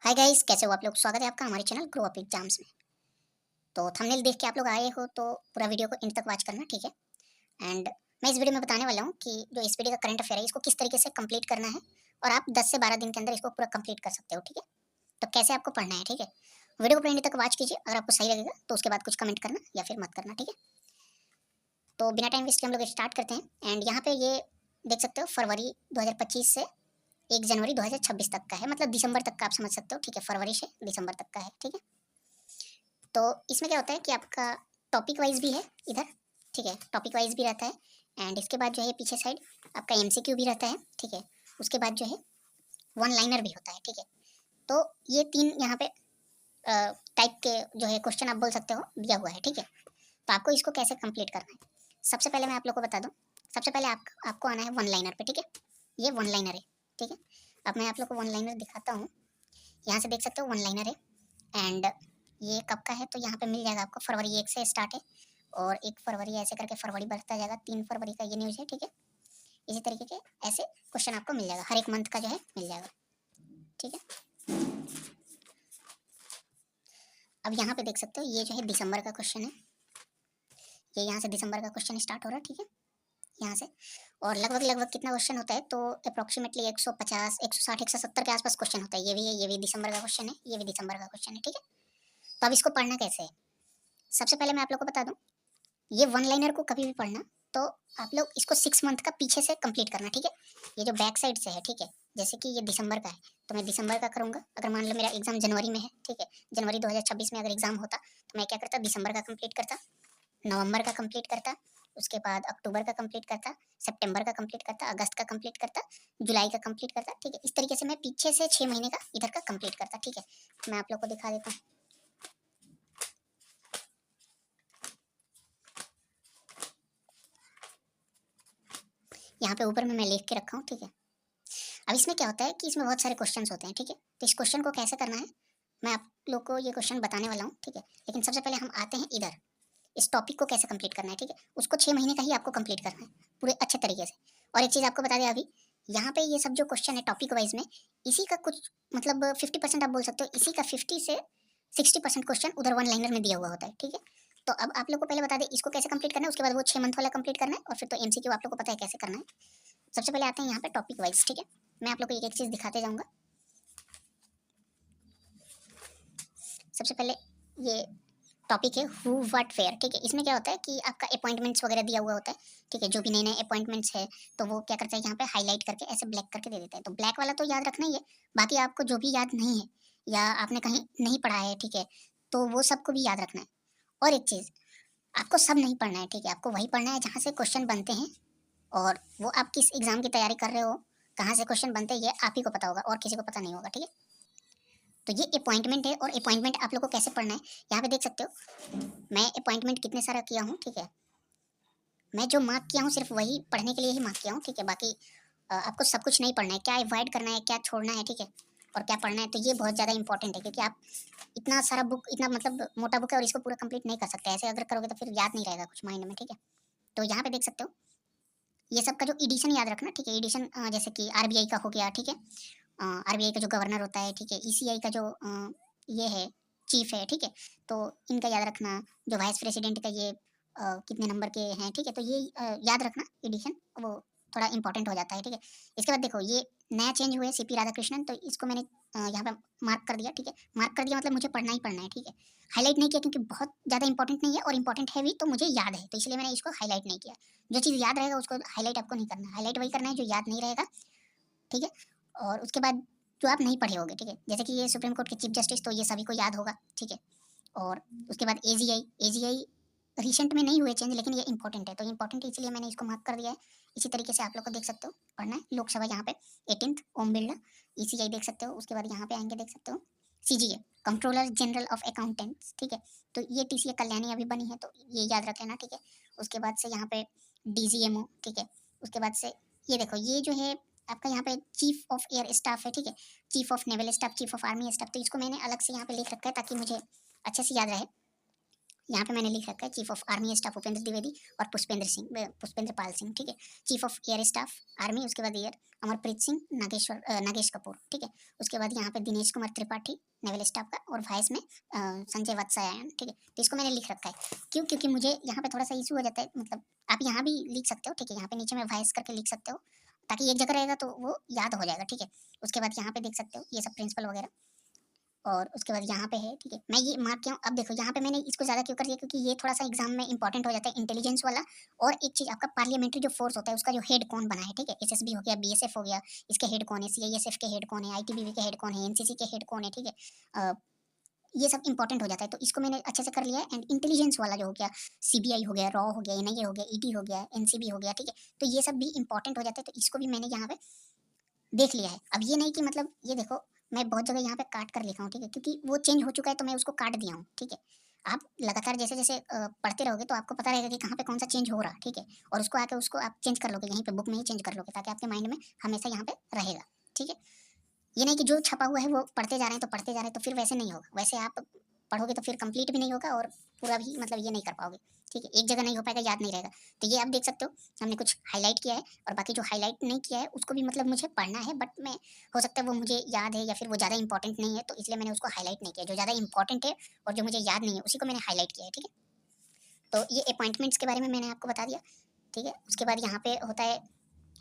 Hi guys, कैसे हो आप लोग। स्वागत है आपका हमारे चैनल ग्रो अप एग्जाम्स में। तो थंबनेल देख के आप लोग आए हो तो पूरा वीडियो को एंड तक वॉच करना, ठीक है। एंड मैं इस वीडियो में बताने वाला हूँ कि जो इस वीडियो का करंट अफेयर है इसको किस तरीके से कंप्लीट करना है और आप 10 से 12 दिन के अंदर इसको पूरा कंप्लीट कर सकते हो, ठीक है। तो कैसे आपको पढ़ना है, ठीक है। वीडियो को पूरा एंड तक वॉच कीजिए। अगर आपको सही लगेगा तो उसके बाद कुछ कमेंट करना या फिर मत करना, ठीक है। तो बिना टाइम वेस्ट के हम लोग स्टार्ट करते हैं। एंड यहाँ पे ये देख सकते हो फरवरी 2025 से 1 जनवरी 2026 तक का है, मतलब दिसंबर तक का आप समझ सकते हो, ठीक है। फरवरी से दिसंबर तक का है, ठीक है। तो इसमें क्या होता है कि आपका टॉपिक वाइज भी है इधर, ठीक है। टॉपिक वाइज भी रहता है एंड इसके बाद जो है पीछे साइड आपका एमसीक्यू भी रहता है, ठीक है। उसके बाद जो है वन लाइनर भी होता है, ठीक है। तो ये तीन यहाँ पे टाइप के जो है क्वेश्चन आप बोल सकते हो दिया हुआ है, ठीक है। तो आपको इसको कैसे कंप्लीट करना है, सबसे पहले मैं आप लोग को बता दूं। सबसे पहले आपको आना है वन लाइनर पे, ठीक है। ये वन लाइनर है, ठीक है। अब मैं आप लोग को वन लाइनर दिखाता हूँ। यहाँ से देख सकते हो वन लाइनर है एंड ये कब का है तो यहाँ पे मिल जाएगा आपको। फरवरी 1 से स्टार्ट है और 1 फरवरी ऐसे करके फरवरी बढ़ता जाएगा। 3 फरवरी का ये न्यूज़ है, ठीक है। इसी तरीके के ऐसे क्वेश्चन आपको मिल जाएगा, हर एक मंथ का जो है मिल जाएगा, ठीक है। अब यहाँ पे देख सकते हो ये जो है दिसंबर का क्वेश्चन है। ये यहाँ से दिसंबर का क्वेश्चन स्टार्ट हो रहा है, ठीक है। यहाँ से और लगभग लगभग कितना क्वेश्चन होता है तो अप्रोक्सीमेटली 150 160 170 के आसपास क्वेश्चन होता है। ये भी है, ये भी दिसंबर का क्वेश्चन है, ये भी दिसंबर का क्वेश्चन है, ठीक है। तो अब इसको पढ़ना कैसे है, सबसे पहले मैं आप लोग को बता दूं। ये वन लाइनर को कभी भी पढ़ना तो आप लोग इसको 6 मंथ का पीछे से कंप्लीट करना, ठीक है। ये जो बैक साइड से है, ठीक है। जैसे कि ये दिसंबर का है तो मैं दिसंबर का करूंगा। अगर मान लो मेरा एग्जाम जनवरी में है, ठीक है। जनवरी 2026 में अगर एग्जाम होता तो मैं क्या करता, दिसंबर का कंप्लीट करता, नवंबर का कंप्लीट करता, उसके बाद अक्टूबर का कंप्लीट करता, सितंबर का कंप्लीट करता, अगस्त का कंप्लीट करता, जुलाई का कंप्लीट करता, ठीक है। इस तरीके से मैं पीछे से 6 महीने का इधर का कंप्लीट करता, ठीक है। मैं आप लोग को दिखा देता हूँ। यहाँ पे ऊपर में मैं लिख के रखा हूँ, ठीक है। अब इसमें क्या होता है कि इसमें बहुत सारे क्वेश्चंस होते हैं, ठीक है। तो इस क्वेश्चन को कैसे करना है मैं आप लोग को ये क्वेश्चन बताने वाला हूँ, ठीक है। लेकिन सबसे पहले हम आते हैं इधर, इस टॉपिक को कैसे कंप्लीट करना है, ठीक है। उसको 6 महीने का ही आपको कंप्लीट करना है पूरे अच्छे तरीके से। और एक चीज़ आपको बता दें अभी, यहाँ पे ये सब जो क्वेश्चन है टॉपिक वाइज में, इसी का कुछ मतलब 50% आप बोल सकते हो, इसी का 50 से 60% क्वेश्चन उधर वन लाइनर में दिया हुआ होता है, ठीक है। तो अब आप लोग को पहले बता दें इसको कैसे कंप्लीट करना है, उसके बाद वो 6 मंथ वाला कंप्लीट करना है और फिर तो एमसीक्यू आप लोग को पता है कैसे करना है। सबसे पहले आते हैं यहाँ पे टॉपिक वाइज, ठीक है। मैं आप लोग को एक एक चीज़ दिखाते जाऊँगा। सबसे पहले ये टॉपिक है हु व्हाट फेयर, ठीक है। इसमें क्या होता है कि आपका अपॉइंटमेंट्स वगैरह दिया हुआ होता है, ठीक है। जो भी नए नए अपॉइंटमेंट्स है तो वो क्या करते हैं यहाँ पे हाईलाइट करके ऐसे ब्लैक करके दे देते हैं। तो ब्लैक वाला तो याद रखना ही है। बाकी आपको जो भी याद नहीं है या आपने कहीं नहीं पढ़ा है, ठीक है, तो वो सबको भी याद रखना है। और एक चीज़, आपको सब नहीं पढ़ना है, ठीक है। आपको वही पढ़ना है जहाँ से क्वेश्चन बनते हैं और वो आप किस एग्जाम की तैयारी कर रहे हो, कहाँ से क्वेश्चन बनते हैं, ये आप ही को पता होगा और किसी को पता नहीं होगा, ठीक है। तो ये अपॉइंटमेंट है और अपॉइंटमेंट आप लोग को कैसे पढ़ना है यहाँ पे देख सकते हो। मैं अपॉइंटमेंट कितने सारा किया हूँ, ठीक है। मैं जो मार्क किया हूँ सिर्फ वही पढ़ने के लिए ही मार्क किया हूँ, ठीक है। बाकी आपको सब कुछ नहीं पढ़ना है, क्या अवॉइड करना है, क्या छोड़ना है, ठीक है, और क्या पढ़ना है। तो ये बहुत ज़्यादा इंपॉर्टेंट है क्योंकि आप इतना सारा बुक, इतना मतलब मोटा बुक है और इसको पूरा कंप्लीट नहीं कर सकते। ऐसे अगर करोगे तो फिर याद नहीं रहेगा कुछ माइंड में, ठीक है। तो यहाँ पे देख सकते हो ये सब का जो एडिशन याद रखना, ठीक है। एडिशन जैसे कि आरबीआई का हो गया, ठीक है। आरबीआई का जो गवर्नर होता है, ठीक है। ईसीआई का जो ये है चीफ है, ठीक है। तो इनका याद रखना। जो वाइस प्रेसिडेंट का ये कितने नंबर के हैं, ठीक है। तो ये याद रखना एडिशन, वो थोड़ा इंपॉर्टेंट हो जाता है, ठीक है। इसके बाद देखो ये नया चेंज हुए सीपी राधाकृष्णन, तो इसको मैंने यहाँ पे मार्क कर दिया, ठीक है। मार्क कर दिया मतलब मुझे पढ़ना ही पढ़ना है, ठीक है। हाईलाइट नहीं किया क्योंकि बहुत ज़्यादा इंपॉर्टेंट नहीं है और इंपॉर्टेंट है भी तो मुझे याद है, तो इसलिए मैंने इसको हाईलाइट नहीं किया। जो चीज़ याद रहेगा उसको हाईलाइट आपको नहीं करना, हाईलाइट वही करना है जो याद नहीं रहेगा, ठीक है। और उसके बाद जो आप नहीं पढ़े होगे, ठीक है, जैसे कि ये सुप्रीम कोर्ट के चीफ जस्टिस, तो ये सभी को याद होगा, ठीक है। और उसके बाद एजीआई, एजीआई रिसेंट में नहीं हुए चेंज लेकिन ये इंपॉर्टेंट है, तो इंपॉर्टेंट है इसलिए मैंने इसको मार्क कर दिया है। इसी तरीके से आप लोग को देख सकते हो पढ़ना है। लोकसभा यहाँ पे 18th ओम बिरला, ईसीआई देख सकते हो। उसके बाद यहाँ पे आएंगे देख सकते हो CGA, controller general of accountants, ठीक है। तो ये टीसीए कल्याणी अभी बनी है तो ये याद रख लेना, ठीक है। उसके बाद से यहाँ पे डीजीएमओ, ठीक है। उसके बाद से ये देखो ये जो है आपका यहाँ पे चीफ ऑफ एयर स्टाफ है, ठीक है। Chief of naval staff, chief of army staff, तो इसको मैंने अलग से यहाँ पे लिख रखा है ताकि मुझे अच्छे से याद रहे। यहाँ पे मैंने लिख रखा है chief of army staff Upendra Dwivedi और पुष्पेंद्र पाल सिंह, ठीक है। Chief of air staff army, उसके बाद एयर अमरप्रीत सिंह नागेश कपूर, ठीक है। उसके बाद यहाँ पे दिनेश कुमार त्रिपाठी नेवल स्टाफ का, और वाइस में संजय वत्सायन, ठीक है। तो इसको मैंने लिख रखा है, क्यों? क्योंकि मुझे यहाँ पे थोड़ा सा इशू हो जाता है, मतलब आप यहाँ भी लिख सकते हो, ठीक है। यहाँ पे नीचे में वाइस करके लिख सकते हो, ताकि एक जगह रहेगा तो वो याद हो जाएगा, ठीक है। उसके बाद यहाँ पे देख सकते हो ये सब प्रिंसिपल वगैरह, और उसके बाद यहाँ पे है, ठीक है। मैं ये मार्क किया हूँ। अब देखो यहाँ पे मैंने इसको ज़्यादा क्यों कर दिया, क्योंकि ये थोड़ा सा एग्जाम में इंपॉर्टेंट हो जाता है, इंटेलिजेंस वाला। और एक चीज़, आपका पार्लियामेंट्री जो फोर्स होता है उसका जो हेड कौन बना है, ठीक है। एसएसबी हो गया, बीएसएफ हो गया, इसके हेड कौन है, सीआईएसएफ के हेड कौन है, आईटीबीपी के हेड कौन है, एनसीसी के हेड कौन है, ठीक है। ये सब इंपॉर्टेंट हो जाता है, तो इसको मैंने अच्छे से कर लिया है। एंड इंटेलिजेंस वाला जो हो गया, सीबीआई हो गया, रॉ हो गया, एनआईए हो गया, ईडी हो गया, एनसीबी हो गया, ठीक है। तो ये सब भी इंपॉर्टेंट हो जाते हैं, तो इसको भी मैंने यहाँ पे देख लिया है। अब ये नहीं कि मतलब ये देखो, मैं बहुत जगह यहाँ पे काट कर लिखा हूँ, ठीक है, क्योंकि वो चेंज हो चुका है तो मैं उसको काट दिया हूँ, ठीक है। आप लगातार जैसे जैसे पढ़ते रहोगे तो आपको पता रहेगा कि कहाँ पे कौन सा चेंज हो रहा, ठीक है। और उसको आके उसको आप चेंज कर लोगे, यहीं पे बुक में ही चेंज कर लोगे, ताकि आपके माइंड में हमेशा यहाँ पे रहेगा, ठीक है। ये नहीं कि जो छपा हुआ है वो पढ़ते जा रहे हैं तो पढ़ते जा रहे हैं, तो फिर वैसे नहीं होगा। वैसे आप पढ़ोगे तो फिर कंप्लीट भी नहीं होगा, और पूरा भी मतलब ये नहीं कर पाओगे, ठीक है। एक जगह नहीं हो पाएगा, याद नहीं रहेगा। तो ये आप देख सकते हो, हमने कुछ हाईलाइट किया है, और बाकी जो हाईलाइट नहीं किया है उसको भी मतलब मुझे पढ़ना है, बट मैं, हो सकता है वो मुझे याद है या फिर वो ज़्यादा इंपॉर्टेंट नहीं है, तो इसलिए मैंने उसको हाईलाइट नहीं किया। जो ज़्यादा इंपॉर्टेंट है और जो मुझे याद नहीं है उसी को मैंने हाईलाइट किया है, ठीक है। तो ये अपॉइंटमेंट्स के बारे में मैंने आपको बता दिया, ठीक है। उसके बाद यहाँ पे होता है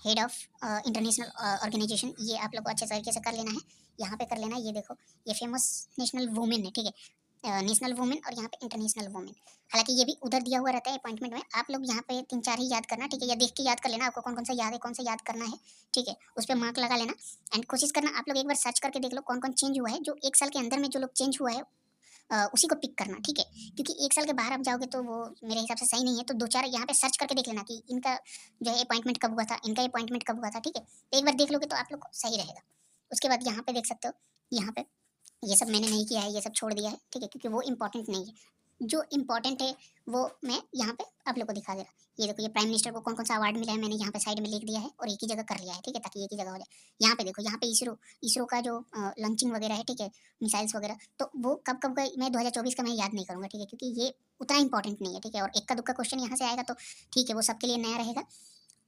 हेड ऑफ इंटरनेशनल ऑर्गेनाइजेशन, ये आप लोग को अच्छे तरीके से कर लेना है, यहाँ पे कर लेना है। ये देखो, ये फेमस नेशनल वुमेन है, ठीक है। नेशनल वुमेन और यहाँ पे इंटरनेशनल वुमेन, हालांकि ये भी उधर दिया हुआ रहता है अपॉइंटमेंट में। आप लोग यहाँ पे 3-4 ही याद करना, ठीक है, या देख के याद कर लेना आपको कौन कौन सा याद है, कौन सा याद करना है, ठीक है। उस पर मार्क लगा लेना। एंड कोशिश करना आप लोग एक बार सर्च करके देख लो कौन कौन चेंज हुआ है, जो एक साल के अंदर में जो लोग चेंज हुआ है, उसी को पिक करना, ठीक है। क्योंकि एक साल के बाहर आप जाओगे तो वो मेरे हिसाब से सही नहीं है, तो 2-4 यहाँ पे सर्च करके देख लेना कि इनका जो है अपॉइंटमेंट कब हुआ था, इनका अपॉइंटमेंट कब हुआ था, ठीक है। तो एक बार देख लोगे तो आप लोग को सही रहेगा। उसके बाद यहाँ पे देख सकते हो, यहाँ पे ये सब मैंने नहीं किया है, ये सब छोड़ दिया है, ठीक है, क्योंकि वो इंपॉर्टेंट नहीं है। जो इंपॉर्टेंट है वो मैं यहाँ पे आप लोग को दिखा दे रहा। ये देखो, ये प्राइम मिनिस्टर को कौन कौन सा अवार्ड मिला है, मैंने यहाँ पे साइड में लिख दिया है और एक ही जगह कर लिया है, ठीक है, ताकि एक ही जगह हो जाए। यहाँ पे देखो, यहाँ पे इसरो इसरो का जो लॉन्चिंग वगैरह है, ठीक है, मिसाइल्स वगैरह, तो वो कब कब गई, मैं 2024 का मैं याद नहीं करूँगा, ठीक है, क्योंकि ये उतना इंपॉर्टेंट नहीं है, ठीक है। और इक्का दुक्का क्वेश्चन यहाँ से आएगा तो ठीक है, वो सबके लिए नया रहेगा।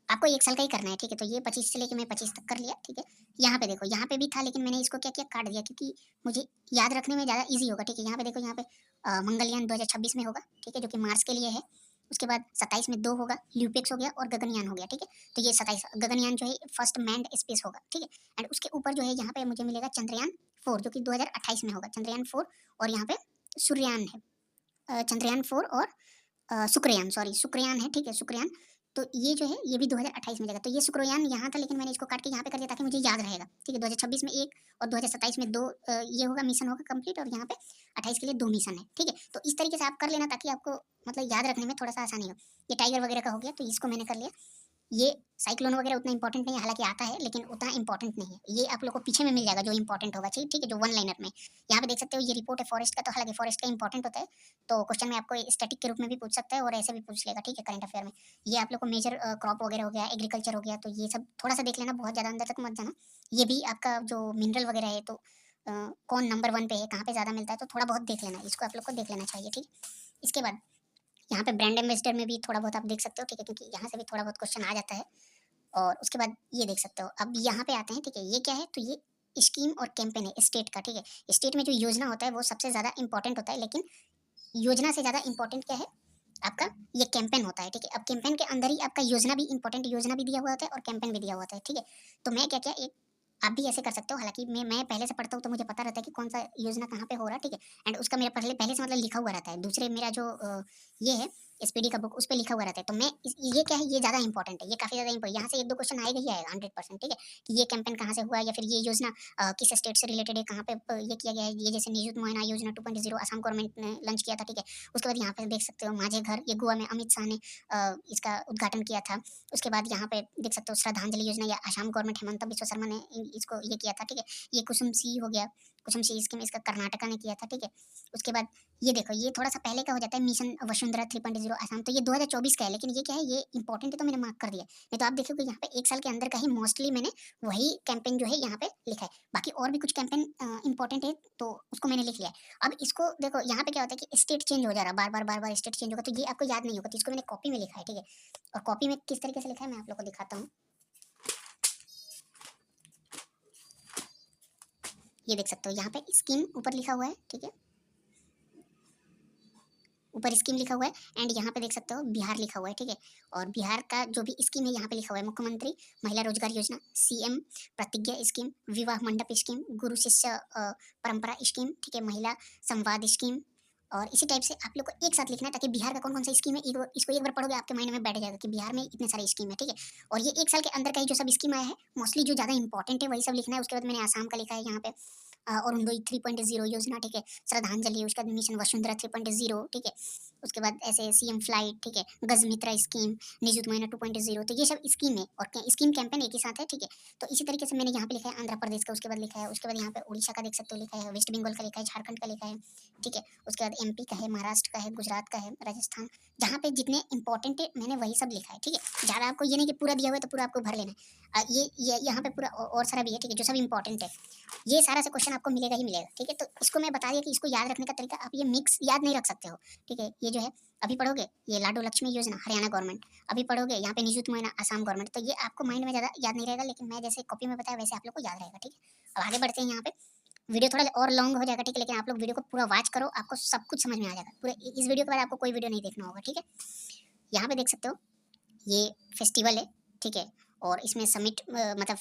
आपको एक साल का ही करना है, ठीक है। तो ये 25 से लेके मैं 25 तक कर लिया, ठीक है। यहाँ पे देखो, यहाँ पे भी था लेकिन मैंने इसको क्या किया, काट दिया, क्योंकि मुझे याद रखने में ज़्यादा ईजी होगा, ठीक है। यहाँ पे देखो, यहाँ पे मंगलयान 2026 में होगा, ठीक है, जो कि मार्स के लिए है। उसके बाद 27 में 2 होगा, ल्यूपेक्स हो गया और गगनयान हो गया, ठीक है। तो ये 27 गगनयान जो है फर्स्ट मैन्ड स्पेस होगा, ठीक है। एंड उसके ऊपर जो है यहाँ पे मुझे मिलेगा चंद्रयान 4, जो कि 2028 में होगा, चंद्रयान 4। और यहाँ पे सूर्ययान है, चंद्रयान 4 और शुक्रयान, सॉरी शुक्रयान है, ठीक है, शुक्रयान। तो ये जो है ये भी 2028 में जाएगा। तो ये शुक्रयान यहाँ था लेकिन मैंने इसको काट के यहाँ पे कर दिया ताकि मुझे याद रहेगा, ठीक है। 2026 में 1 और 2027 में 2 ये होगा, मिशन होगा कंप्लीट, और यहाँ पे 28 के लिए 2 मिशन है, ठीक है। तो इस तरीके से आप कर लेना ताकि आपको मतलब याद रखने में थोड़ा सा आसानी हो। ये टाइगर वगैरह का हो गया, तो इसको मैंने कर लिया। ये साइक्लोन वगैरह उतना इंपॉर्टेंट नहीं है, हालांकि आता है लेकिन उतना इंपॉर्टेंट नहीं है। ये आप लोग को पीछे में मिल जाएगा जो इंपॉर्टेंट होगा, ठीक है, जो वन लाइनर में। यहाँ पे देख सकते हो, ये रिपोर्ट है फॉरेस्ट का, तो हालांकि फॉरेस्ट का इंपॉर्टेंट होता है, तो क्वेश्चन में आपको स्टैटिक के रूप में भी पूछ सकता है और ऐसे भी पूछ लेगा, ठीक है, करंट अफेयर में। ये आप लोग को मेजर क्रॉप वगैरह हो गया, एग्रीकल्चर हो गया, तो ये सब थोड़ा सा देख लेना, बहुत ज़्यादा अंदर तक मत जाना। ये भी आपका जो मिनरल वगैरह है, तो कौन नंबर 1 पे है, कहाँ पे ज़्यादा मिलता है, तो थोड़ा बहुत देख लेना, इसको आप लोग को देख लेना चाहिए, ठीक। इसके बाद यहाँ पे ब्रांड एम्बेसडर में भी थोड़ा बहुत आप देख सकते हो, ठीक है, क्योंकि यहाँ से भी थोड़ा बहुत क्वेश्चन आ जाता है। और उसके बाद ये देख सकते हो, अब यहाँ पे आते हैं, ठीक है। ये क्या है, तो ये स्कीम और कैंपेन है स्टेट का, ठीक है। स्टेट में जो योजना होता है वो सबसे ज़्यादा इंपॉर्टेंट होता है, लेकिन योजना से ज़्यादा इंपॉर्टेंट क्या है, आपका ये कैंपेन होता है, ठीक है। अब कैंपेन के अंदर ही आपका योजना भी इंपॉर्टेंट, योजना भी दिया हुआ होता है और कैंपेन भी दिया हुआ होता है, ठीक है। तो मैं क्या क्या एक आप भी ऐसे कर सकते हो, हालांकि मैं पहले से पढ़ता हूँ तो मुझे पता रहता है कि कौन सा योजना कहाँ पे हो रहा है, ठीक है। एंड उसका मेरा पहले पहले से मतलब लिखा हुआ रहता है, दूसरे मेरा जो ये है एसपीडी का बुक, उस पे लिखा हुआ रहता है। तो ये क्या है, ये ज़्यादा इंपॉर्टेंट है, ये काफ़ी ज़्यादा इंपॉर्टेंट, यहाँ से 1-2 क्वेश्चन आएगा ही आएगा 100%, ठीक है। कि ये कैंपेन कहाँ से हुआ है, या फिर ये योजना किस स्टेट से रिलेटेड है, कहाँ पे ये किया गया है। ये जैसे नियुक्त मुआयना योजना 2.0 असम गवर्नमेंट ने लॉन्च किया था, ठीक है। उसके बाद यहाँ पे देख सकते हो माझे घर, ये गोवा में अमित शाह ने इसका उद्घाटन किया था। उसके बाद यहाँ पे देख सकते हो श्रद्धांजलि योजना, या असम गवर्नमेंट हेमंत बिश्व शर्मा ने इसको ये किया था, ठीक है। ये कुसुम सी हो गया, कुसुम स्कीम इसका कर्नाटका ने किया था, ठीक है। उसके बाद ये देखो, ये थोड़ा सा पहले का हो जाता है, मिशन वसुंधरा 3.0 आसाम, तो ये 2024 का है, लेकिन ये क्या है, ये इंपॉर्टेंट है तो मैंने मार्क कर दिया। नहीं तो आप देखोगे यहाँ पे 1 साल के अंदर का ही मोस्टली मैंने वही कैंपेन जो है यहाँ पे लिखा है। बाकी और भी कुछ कैंपेन इंपॉर्टेंट है तो उसको मैंने लिख लिया है। अब इसको देखो, यहाँ पे क्या होता है कि स्टेट चेंज हो जा रहा है, बार बार स्टेट चेंज होगा, तो ये आपको याद नहीं होगा, तो इसको मैंने कॉपी में लिखा है, ठीक है। और कॉपी में किस तरीके से लिखा है मैं आप लोग को दिखाता हूँ। ये देख सकते हो, यहाँ पे स्कीम ऊपर लिखा हुआ है, ठीक है, ऊपर स्कीम लिखा हुआ है, एंड यहाँ पे देख सकते हो बिहार लिखा हुआ है, ठीक है। और बिहार का जो भी स्कीम है यहाँ पे लिखा हुआ है, मुख्यमंत्री महिला रोजगार योजना, सीएम प्रतिज्ञा स्कीम, विवाह मंडप स्कीम, गुरु शिष्य परंपरा स्कीम, ठीक है, महिला संवाद स्कीम। और इसी टाइप से आप लोग को एक साथ लिखना है, ताकि बिहार का कौन कौन सा स्कीम है इसको एक बार पढ़ोगे आपके माइंड में बैठ जाएगा कि बिहार में इतने सारे स्कीम है, ठीक है। और ये 1 साल के अंदर का ही जो सब स्कीम आया है, मोस्टली जो ज़्यादा इंपॉर्टेंट है वही सब लिखना है। उसके बाद मैंने आसाम का लिखा है यहाँ पे, अरुणोदय 3.0 योजना, ठीक है, श्रद्धांजलि, उसके बाद मिशन वसुंधरा 3.0, ठीक है। उसके बाद ऐसे सीएम फ्लाइट, ठीक है, गजमित्रा स्कीम, निजुत महीना 2.0, तो ये सब स्कीम है और स्कीम कैंपेन एक ही साथ है, ठीक है। तो इसी तरीके से मैंने यहाँ पे लिखा है आंध्र प्रदेश का, उसके बाद लिखा है, उसके बाद यहाँ पे उड़ीसा का देख सकते हो लिखा है, वेस्ट बंगाल का लिखा है, झारखंड का लिखा है, ठीक है। उसके बाद एमपी का है, महाराष्ट्र का है, गुजरात का है, राजस्थान, जहाँ पे जितने इंपॉर्टेंट है मैंने वही सब लिखा है, ठीक है। ज़्यादा आपको ये नहीं कि पूरा दिया हुआ है तो पूरा आपको भर लेना है। ये यहाँ पे पूरा और सारा भी है, ठीक है, जो सब इंपॉर्टेंट है। ये सारा से क्वेश्चन आपको मिलेगा ही मिलेगा, ठीक है। तो इसको मैं बता दिया कि इसको याद रखने का तरीका, आप ये मिक्स याद नहीं रख सकते हो, ठीक है। ये जो है अभी पढ़ोगे, ये लाडो लक्ष्मी योजना हरियाणा गवर्नमेंट, अभी पढ़ोगे यहाँ पे निजुत महीना आसाम गवर्नमेंट, तो ये आपको माइंड में ज़्यादा याद नहीं रहेगा, लेकिन मैं जैसे कॉपी में बताया वैसे आप लोग को याद रहेगा, ठीक है। अब आगे बढ़ते हैं, यहाँ पे वीडियो थोड़ा और लॉन्ग हो जाएगा, ठीक है, लेकिन आप लोग वीडियो को पूरा वॉच करो, आपको सब कुछ समझ में आ जाएगा। पूरे इस वीडियो के बाद आपको कोई वीडियो नहीं देखना होगा, ठीक है। यहाँ पे देख सकते हो ये फेस्टिवल है, ठीक है। और इसमें समिट मतलब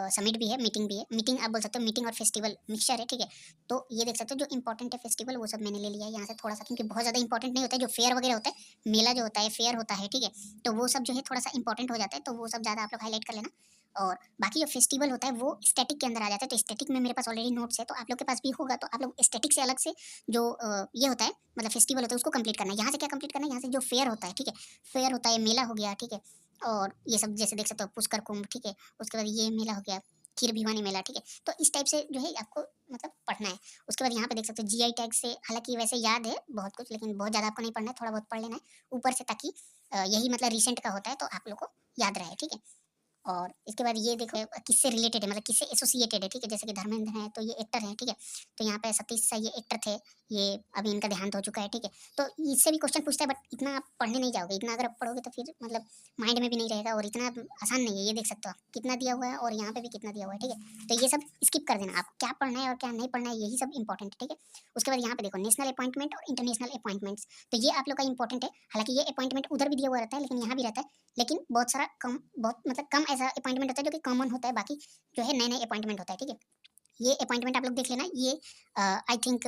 समिट भी है, मीटिंग भी है, मीटिंग आप बोल सकते हो, मीटिंग और फेस्टिवल मिक्सचर है, ठीक है। तो ये देख सकते हो जो इंपॉर्टेंट है फेस्टिवल वो सब मैंने ले लिया है यहाँ से थोड़ा सा, क्योंकि बहुत ज़्यादा इंपॉर्टेंट नहीं होता है, जो फेयर वगैरह होता है, मेला जो होता है, फेयर होता है, ठीक है, तो वो सब जो है थोड़ा सा इंपॉर्टेंट हो जाता है, तो वो सब ज़्यादा आप लोग हाईलाइट कर लेना। और बाकी जो फेस्टिवल होता है वो स्टैटिक के अंदर आ जाता है, तो स्टैटिक में मेरे पास ऑलरेडी नोट्स है, तो आप लोग के पास भी होगा, तो आप लोग स्टैटिक से अलग से जो ये होता है मतलब फेस्टिवल होता है उसको कंप्लीट करना है। यहाँ से क्या कंप्लीट करना है, यहाँ से जो फेयर होता है, ठीक है, फेयर होता है, मेला हो गया, ठीक है। और ये सब जैसे देख सकते हो पुष्कर कुंभ, ठीक है। उसके बाद ये मेला हो गया खीर भिवानी मेला, ठीक है। तो इस टाइप से जो है आपको मतलब पढ़ना है। उसके बाद यहाँ पे देख सकते हो जीआई टैग से, हालांकि वैसे याद है बहुत कुछ, लेकिन बहुत ज़्यादा आपको नहीं पढ़ना है, थोड़ा बहुत पढ़ लेना है ऊपर से, ताकि यही मतलब रिसेंट का होता है तो आप लोग को याद रहे, ठीक है। और इसके बाद ये देखो किससे रिलेटेड है, मतलब किससे एसोसिएटेड है, ठीक है। जैसे कि धर्मेंद्र हैं तो ये एक्टर हैं, ठीक है। तो यहाँ पे सतीश सा ये एक्टर थे, ये अभी इनका देहांत हो चुका है, ठीक है। तो इससे भी क्वेश्चन पूछता है, बट इतना आप पढ़ने नहीं जाओगे, इतना अगर आप पढ़ोगे तो फिर मतलब माइंड में भी नहीं रहेगा, और इतना आसान नहीं है। ये देख सकते हो आप कितना दिया हुआ है, और यहाँ पे भी कितना दिया हुआ है, ठीक है। तो ये सब स्किप कर देना, आपको क्या पढ़ना है और क्या नहीं पढ़ना है यही सब इंपॉर्टेंट है, ठीक है। उसके बाद यहाँ पे देखो नेशनल अपॉइंटमेंट और इंटरनेशनल अपॉइंटमेंट्स, तो ये आप लोग का इंपॉर्टेंट है। हालांकि ये अपॉइंटमेंट उधर भी दिया हुआ रहता है, लेकिन यहाँ भी रहता है, लेकिन बहुत सारा कम, बहुत मतलब कम ऐसा अपॉइंटमेंट होता है जो कि कॉमन होता है, बाकी जो है नए नए अपॉइंटमेंट होता है, ठीक है। ये अपॉइंटमेंट आप लोग देख लेना, ये आई थिंक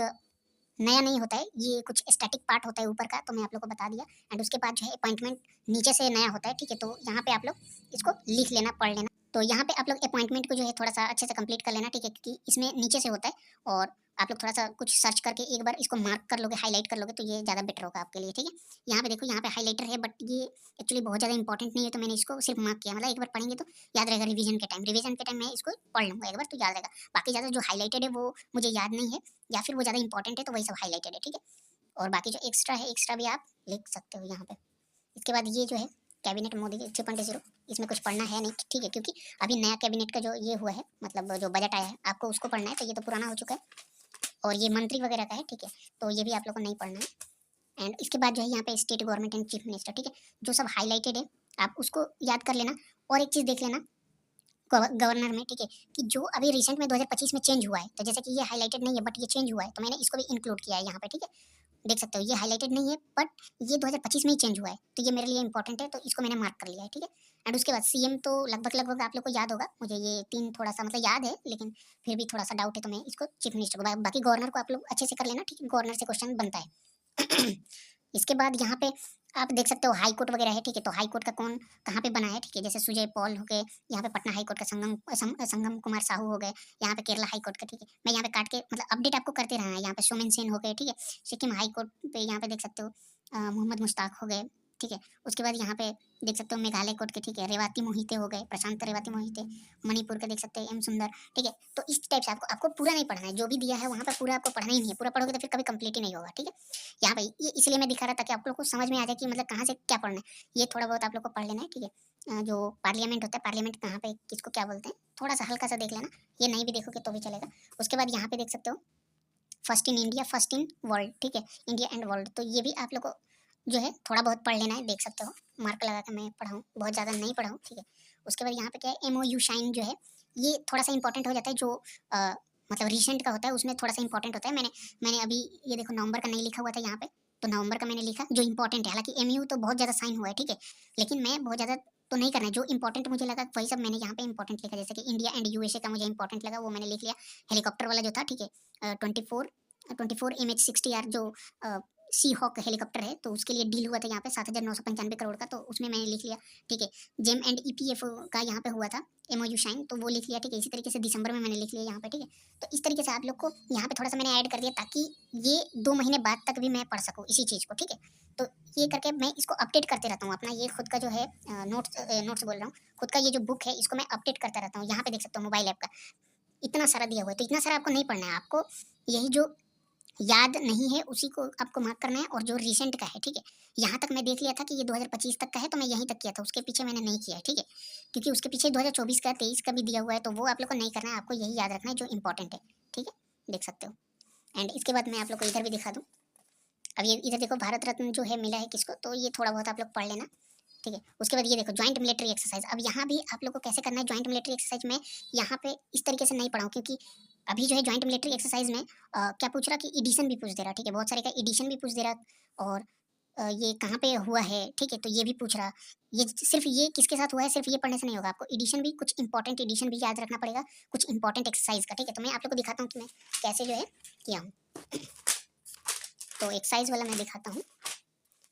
नया नहीं होता है, ये कुछ स्टैटिक पार्ट होता है ऊपर का, तो मैं आप लोग को बता दिया। एंड उसके बाद जो है अपॉइंटमेंट नीचे से नया होता है, ठीक है। तो यहाँ पे आप लोग इसको लिख लेना, पढ़ लेना। तो यहाँ पे आप लोग अपॉइंटमेंट को जो है थोड़ा सा अच्छे से कंप्लीट कर लेना, ठीक है, क्योंकि इसमें नीचे से होता है, और आप लोग थोड़ा सा कुछ सर्च करके एक बार इसको मार्क कर लोगे, हाईलाइट कर लोगे, तो ये ज़्यादा बेटर होगा आपके लिए, ठीक है। यहाँ पे देखो, यहाँ पे हाईलाइटर है, बट ये एक्चुअली बहुत ज़्यादा इंपॉर्टेंट नहीं है, तो मैंने इसको सिर्फ मार्क किया, मतलब एक बार पढ़ेंगे तो याद रहेगा। रिवीजन के टाइम मैं इसको पढ़ लूँगा एक बार तो याद रहेगा। बाकी ज़्यादा जो हाईलाइटेड है वो मुझे याद नहीं है, या फिर वो ज़्यादा इंपॉर्टेंट है तो वही सब हाईलाइटेड है, ठीक है। और बाकी जो एक्स्ट्रा है, एक्स्ट्रा भी आप लिख सकते हो यहाँ पे। इसके बाद ये जो है कैबिनेट मोदी 3.0, इसमें कुछ पढ़ना है नहीं, ठीक है, क्योंकि अभी नया कैबिनेट का जो ये हुआ है, मतलब जो बजट आया है, आपको उसको पढ़ना है, तो ये तो पुराना हो चुका है। और ये मंत्री वगैरह का है, ठीक है, तो ये भी आप लोग को नहीं पढ़ना है। एंड इसके बाद जो है यहाँ पे state government and chief minister, ठीक है, जो सब हाईलाइटेड है आप उसको याद कर लेना। और एक चीज़ देख लेना गवर्नर में, ठीक है, कि जो अभी रिसेंट में 2025 में चेंज हुआ है, तो जैसे कि ये हाईलाइटेड नहीं है बट ये चेंज हुआ है, तो मैंने इसको भी इंक्लूड किया है यहाँ पे, ठीक है। देख सकते हो ये हाईलाइटेड नहीं है, बट ये 2025 में ही चेंज हुआ है, तो ये मेरे लिए इंपॉर्टेंट है, तो इसको मैंने मार्क कर लिया है, ठीक है। एंड उसके बाद सीएम तो लगभग लगभग आप लोग को याद होगा, मुझे ये तीन थोड़ा सा मतलब याद है, लेकिन फिर भी थोड़ा सा डाउट है, तो मैं इसको चीफ मिनिस्टर को, बाकी गवर्नर को आप लोग अच्छे से कर लेना, ठीक है, गवर्नर से क्वेश्चन बनता है। इसके बाद यहाँ पे आप देख सकते हो हाई कोर्ट वगैरह है, ठीक है, तो हाई कोर्ट का कौन कहाँ पे बना है, ठीक है, जैसे सुजय पॉल हो गए, यहाँ पे पटना हाई कोर्ट का संगम कुमार साहू हो गए, यहाँ पे केरला हाई कोर्ट का, ठीक है। मैं यहाँ पे काट के मतलब अपडेट आपको करते रहना है। यहाँ पे सोमेन सेन हो गए, ठीक है, सिक्किम हाई कोर्ट पे यहाँ पे देख सकते हो मोहम्मद मुश्ताक हो गए, ठीक है। उसके बाद यहाँ पे देख सकते हो मेघालय कोट के, ठीक है, रेवाती मोहिते हो गए, प्रशांत रेवाती मोहिते, मणिपुर के देख सकते हैं एम सुंदर, ठीक है। तो इस टाइप से आपको आपको पूरा नहीं पढ़ना है, जो भी दिया है वहाँ पे पूरा आपको पढ़ना ही नहीं है, पूरा पढ़ोगे तो फिर कभी कंप्लीट ही नहीं होगा, ठीक है। यहाँ पे ये इसलिए मैं दिखा रहा था कि आप लोग को समझ में आ जाए कि मतलब कहाँ से क्या पढ़ना है, ये थोड़ा बहुत आप लोग को पढ़ लेना है, ठीक है। जो पार्लियामेंट होता है, पार्लियामेंट कहाँ पे किसको क्या बोलते हैं, थोड़ा सा हल्का सा देख लेना, ये नहीं भी देखोगे तो भी चलेगा। उसके बाद यहाँ पे देख सकते हो first in India, first in world, ठीक है, इंडिया एंड वर्ल्ड, तो ये भी आप लोग को जो है थोड़ा बहुत पढ़ लेना है, देख सकते हो मार्क लगा के मैं पढ़ाऊँ, बहुत ज़्यादा नहीं पढ़ाऊँ, ठीक है। उसके बाद यहाँ पे क्या है, MOU शाइन जो है ये थोड़ा सा इंपॉर्टेंट हो जाता है, जो मतलब रिसेंट का होता है उसमें थोड़ा सा इंपॉर्टेंट होता है। मैंने अभी ये देखो नवंबर का नहीं लिखा हुआ था यहाँ पे, तो नवंबर का मैंने लिखा जो इंपॉर्टेंट है, हालांकि MU तो बहुत ज़्यादा साइन हुआ है, ठीक है, लेकिन मैं बहुत ज़्यादा तो नहीं करना है, जो इंपॉर्टेंट मुझे लगा वही सब मैंने यहाँ पे इंपॉर्टेंट लिखा, जैसे कि इंडिया एंड USA का मुझे इंपॉर्टेंट लगा वो मैंने लिख लिया। हेलीकॉप्टर वाला जो था, ठीक है, 24 MH60R जो सी हॉक हेलीकॉप्टर है, तो उसके लिए डील हुआ था यहाँ पे 7,995 करोड़ का, तो उसमें मैंने लिख लिया, ठीक है। जेम एंड EPF का यहाँ पे हुआ था MOU शाइन, तो वो लिख लिया, ठीक है। इसी तरीके से दिसंबर में मैंने लिख लिया यहाँ पे, ठीक है। तो इस तरीके से आप लोग को यहाँ पे थोड़ा सा मैंने ऐड कर दिया ताकि ये 2 महीने बाद तक भी मैं पढ़ सकूँ इसी चीज़ को, ठीक है। तो ये करके मैं इसको अपडेट करते रहता हूँ अपना, ये खुद का जो है नोट्स बोल रहा हूँ, खुद का ये जो बुक है इसको मैं अपडेट करता रहता हूँ। यहाँ पे देख सकते हो मोबाइल ऐप का इतना सारा दिया हुआ है, तो इतना सारा आपको नहीं पढ़ना है, आपको यही जो याद नहीं है उसी को आपको मार्क करना है, और जो रिसेंट का है, ठीक है। यहाँ तक मैं देख लिया था कि ये 2025 तक का है, तो मैं यहीं तक किया था, उसके पीछे मैंने नहीं किया है, ठीक है। क्योंकि उसके पीछे 2024 का 23 का भी दिया हुआ है, तो वो आप लोग को नहीं करना है, आपको यही याद रखना है जो इंपॉर्टेंट है, ठीक है, देख सकते हो। एंड इसके बाद मैं आप लोग को इधर भी दिखा दूँ। अब ये इधर देखो भारत रत्न जो है मिला है किसको, तो ये थोड़ा बहुत आप लोग पढ़ लेना, ठीक है। उसके बाद ये देखो ज्वाइंट मिलिट्री एक्सरसाइज, अब यहाँ भी आप लोग को कैसे करना है ज्वाइंट मिलिट्री एक्सरसाइज में, यहाँ पे इस तरीके से नहीं पढ़ाऊँ क्योंकि अभी जो है ज्वाइंट मिलिट्री एक्सरसाइज में क्या पूछ रहा कि एडिशन भी पूछ दे रहा, ठीक है, बहुत सारे का एडिशन भी पूछ दे रहा, और ये कहाँ पे हुआ है, ठीक है, तो ये भी पूछ रहा। ये सिर्फ ये किसके साथ हुआ है सिर्फ ये पढ़ने से नहीं होगा, आपको एडिशन भी कुछ इंपॉर्टेंट एडिशन भी याद रखना पड़ेगा, कुछ इंपॉर्टेंट एक्सरसाइज का, ठीक है। तो मैं आप लोग को दिखाता हूँ कि मैं कैसे जो है किया हूँ। तो एक्सरसाइज वाला मैं दिखाता हूँ।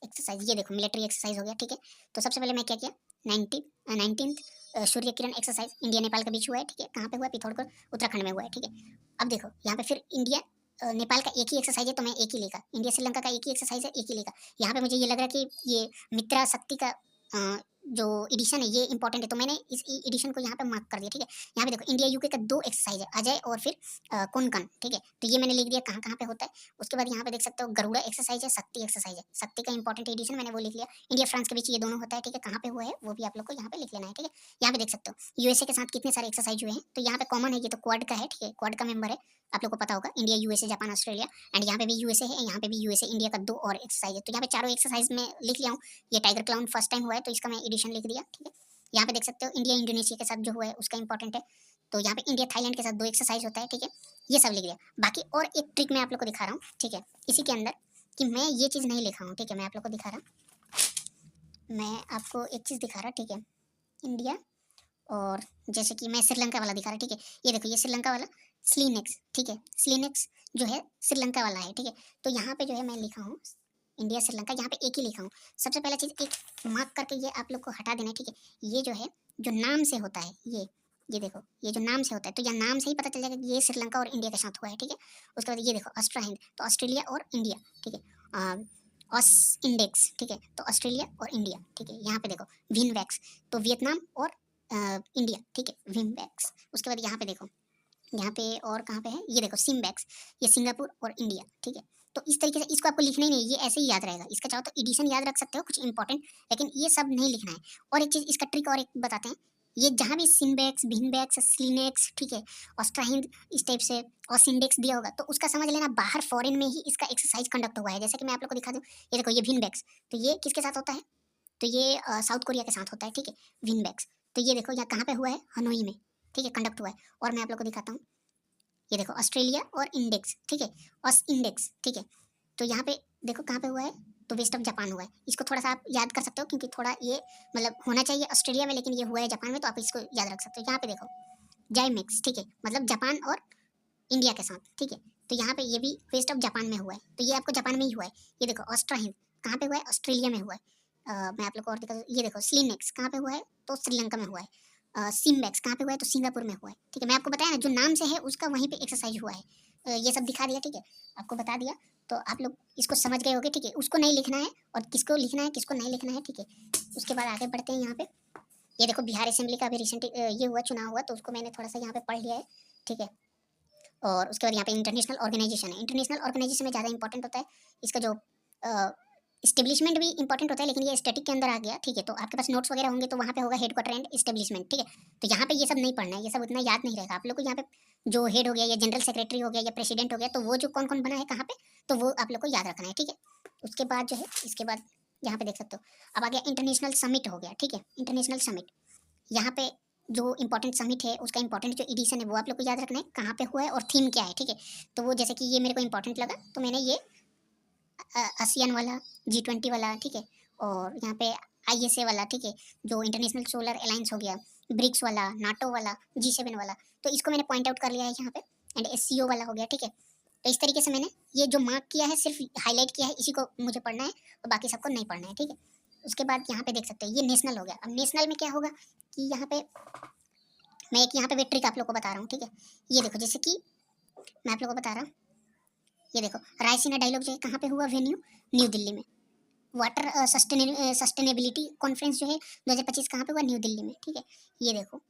एक्सरसाइज ये देखो मिलिट्री एक्सरसाइज हो गया, ठीक है। तो सबसे पहले मैं क्या किया, 19th Surya Kiran exercise India Nepal के बीच हुआ है, ठीक है। कहाँ पे हुआ है, पिथौरागढ़ उत्तराखंड में हुआ है, ठीक है। अब देखो यहाँ पे फिर इंडिया नेपाल का एक ही एक्सरसाइज है, तो मैं एक ही लिखा, इंडिया श्रीलंका का एक ही एक्सरसाइज है, एक ही लिखा। यहाँ पे मुझे ये लग रहा है कि ये मित्रा शक्ति का जो एडिशन है ये इंपॉर्टेंट है, तो मैंने इस एडिशन को यहाँ पे मार्क कर दिया, ठीक है। यहाँ पे देखो इंडिया यूके का 2 एक्सरसाइज है, अजय और फिर कोनकन, ठीक है, तो ये मैंने लिख दिया कहाँ कहाँ पे होता है। उसके बाद यहाँ पे देख सकते हो गरुड़ा एक्सरसाइज है, शक्ति एक्सरसाइज है, शक्ति का इंपॉर्टेंट एडिशन मैंने वो लिख लिया। इंडिया फ्रांस के बीच ये दोनों होता है, ठीक है, कहाँ पे हुआ है वो भी आप लोग को यहाँ पे लिख लेना है, ठीक है। यहाँ पे देख सकते हो USA के साथ कितने सारे एक्सरसाइज हुए हैं, तो यहाँ पे कॉमन है, ये तो क्वाड का है, ठीक है, क्वाड का मेंबर है, आप लोग को पता होगा, India USA Japan Australia, and यहाँ पे भी USA है, यहाँ पे भी USA इंडिया का 2 और एक्सरसाइज है, तो यहाँ पे चारों एक्सरसाइज में लिख लिया हूँ। ये टाइगर क्लाउन फर्स्ट टाइम हुआ है, तो इसका मैं एडिशन लिख दिया, ठीक है। यहाँ पे देख सकते हो इंडिया इंडोनेशिया के साथ जो हुआ है उसका इंपॉर्टेंट है, तो यहाँ पे इंडिया थाईलैंड के साथ 2 एक्सरसाइज होता है, ठीक है, ये सब लिख दिया। बाकी और एक ट्रिक मैं आप लोग को दिखा रहा हूँ, ठीक है, इसी के अंदर, कि मैं ये चीज़ नहीं लिखा हूँ, ठीक है, मैं आप लोग को दिखा रहा, मैं आपको एक चीज़ दिखा रहा, ठीक है, इंडिया, और जैसे कि मैं श्रीलंका वाला दिखा रहा, ठीक है, ये देखो ये श्रीलंका वाला स्लीनेक्स, ठीक है, स्लीनेक्स जो है श्रीलंका वाला है, ठीक है। तो यहाँ पे जो है मैं लिखा हूँ इंडिया श्रीलंका, यहाँ पे एक ही लिखा हूँ। सबसे पहला चीज़ एक मार्क करके ये आप लोग को हटा देना है, ठीक है। ये जो है जो नाम से होता है, ये देखो ये जो नाम से होता है, तो यह नाम से ही पता चल जाएगा कि ये श्रीलंका और इंडिया के साथ हुआ है, ठीक है। उसके बाद ये देखो ऑस्ट्रा हिंद, तो ऑस्ट्रेलिया और इंडिया, ठीक है। ऑस इंडेक्स, ठीक है, तो ऑस्ट्रेलिया और इंडिया, ठीक है। यहाँ पे देखो विनवैक्स, तो वियतनाम और इंडिया, ठीक है, विमवैक्स। उसके बाद यहाँ पे देखो, यहाँ पे और कहाँ पे है, ये देखो सिमबैक्स, ये सिंगापुर और इंडिया, ठीक है। तो इस तरीके से इसको आपको लिखना ही नहीं, ये ऐसे ही याद रहेगा। इसका चाहो तो एडिशन याद रख सकते हो कुछ इंपॉर्टेंट, लेकिन ये सब नहीं लिखना है। और एक चीज़ इसका ट्रिक और एक बताते हैं, ये जहाँ भी सिम्बैक्स भिनबैक्स स्लीनेक्स, ठीक है, ऑस्ट्राहिंद इस टाइप से और सिंडेक्स दिया होगा, तो उसका समझ लेना बाहर फॉरेन में ही इसका एक्सरसाइज कंडक्ट हुआ है। जैसे कि मैं आप लोग को दिखा दूँ, ये देखो ये भिनबैक्स, तो ये किसके साथ होता है, तो ये साउथ कोरिया के साथ होता है, ठीक है, विनबैक्स। तो ये देखो यहाँ कहाँ पे हुआ है, हनोई में, ठीक है, कंडक्ट हुआ है। और मैं आप लोग को दिखाता हूँ, ये देखो ऑस्ट्रेलिया और इंडेक्स, ठीक है, ऑस इंडेक्स, ठीक है। तो यहाँ पे देखो कहाँ पे हुआ है, तो वेस्ट ऑफ जापान हुआ है। इसको थोड़ा सा आप याद कर सकते हो क्योंकि थोड़ा ये मतलब होना चाहिए ऑस्ट्रेलिया में, लेकिन ये हुआ है जापान में, तो आप इसको याद रख सकते हो। यहाँ पे देखो जाइमेक्स, ठीक है, मतलब जापान और इंडिया के साथ, ठीक है। तो यहाँ पे ये भी वेस्ट ऑफ जापान में हुआ है, तो ये आपको जापान में ही हुआ है। ये देखो ऑस्ट्रा हिंद कहाँ पे हुआ है, ऑस्ट्रेलिया में हुआ है। मैं आप लोग को और दिखा दूँ, ये देखो स्लीनेक्स कहाँ पे हुआ है, तो श्रीलंका में हुआ है। सिमबैक्स कहाँ पे हुआ है, तो सिंगापुर में हुआ है, ठीक है। मैं आपको बताया ना जो नाम से है उसका वहीं पे एक्सरसाइज हुआ है। ये सब दिखा दिया, ठीक है, आपको बता दिया। तो आप लोग इसको समझ गए होगे, ठीक है। उसको नहीं लिखना है और किसको लिखना है किसको नहीं लिखना है, ठीक है। उसके बाद आगे बढ़ते हैं यहाँ पे। ये देखो बिहार असेंबली का अभी रिसेंट ये हुआ, चुनाव हुआ, तो उसको मैंने थोड़ा सा यहाँ पे पढ़ लिया है, ठीक है। और उसके बाद यहाँ पे इंटरनेशनल ऑर्गेनाइजेशन है। इंटरनेशनल ऑर्गेनाइजेशन में ज़्यादा इंपॉर्टेंट होता है इसका जो इस्टेब्लिशमेंट भी इंपॉर्टेंट होता है, लेकिन ये स्टैटिक के अंदर आ गया, ठीक है। तो आपके पास नोट्स वगैरह होंगे तो वहाँ पे होगा हेड क्वार्टर एंड इस्टेब्लिशमेंट, ठीक है। तो यहाँ पे ये सब नहीं पढ़ना है, ये सब उतना याद नहीं रहेगा आप लोग को। यहाँ पे जो हेड हो गया या जनरल सेक्रेटरी हो गया या प्रेसिडेंट हो गया, तो वो जो कौन कौन बना है कहाँ पे, तो वो आप लोग को याद रखना है, ठीक है। उसके बाद जो है, इसके बाद यहाँ पे देख सकते हो, अब आ गया इंटरनेशनल समिट हो गया, ठीक है। इंटरनेशनल समिट, यहाँ पे जो इंपॉर्टेंट समिट है उसका इंपॉर्टेंट जो एडिशन है वो आप लोग को याद रखना है, कहाँ पे हुआ है और थीम क्या है, ठीक है। तो वो जैसे कि ये मेरे को इंपॉर्टेंट लगा तो मैंने ये आसियान वाला, G20 वाला, ठीक है। और यहाँ पे ISA वाला, ठीक है, जो इंटरनेशनल सोलर अलायंस हो गया, ब्रिक्स वाला, नाटो वाला, G7 वाला, तो इसको मैंने पॉइंट आउट कर लिया है यहाँ पे। एंड SCO वाला हो गया, ठीक है। तो इस तरीके से मैंने ये जो मार्क किया है सिर्फ हाईलाइट किया है, इसी को मुझे पढ़ना है और बाकी सबको नहीं पढ़ना है, ठीक है। उसके बाद यहाँ पे देख सकते हैं ये नेशनल हो गया। अब नेशनल में क्या होगा कि यहाँ पे मैं एक यहाँ पे ट्रिक आप लोग को बता रहा हूँ, ठीक है। ये देखो, जैसे कि मैं आप लोग को बता रहा हूँ, ये देखो रायसीना डायलॉग जो है कहाँ पे हुआ, वेन्यू न्यू दिल्ली में। वाटर सस्टेनेबिलिटी कॉन्फ्रेंस जो है 2025 कहाँ पे हुआ, न्यू दिल्ली में, ठीक है। ये देखो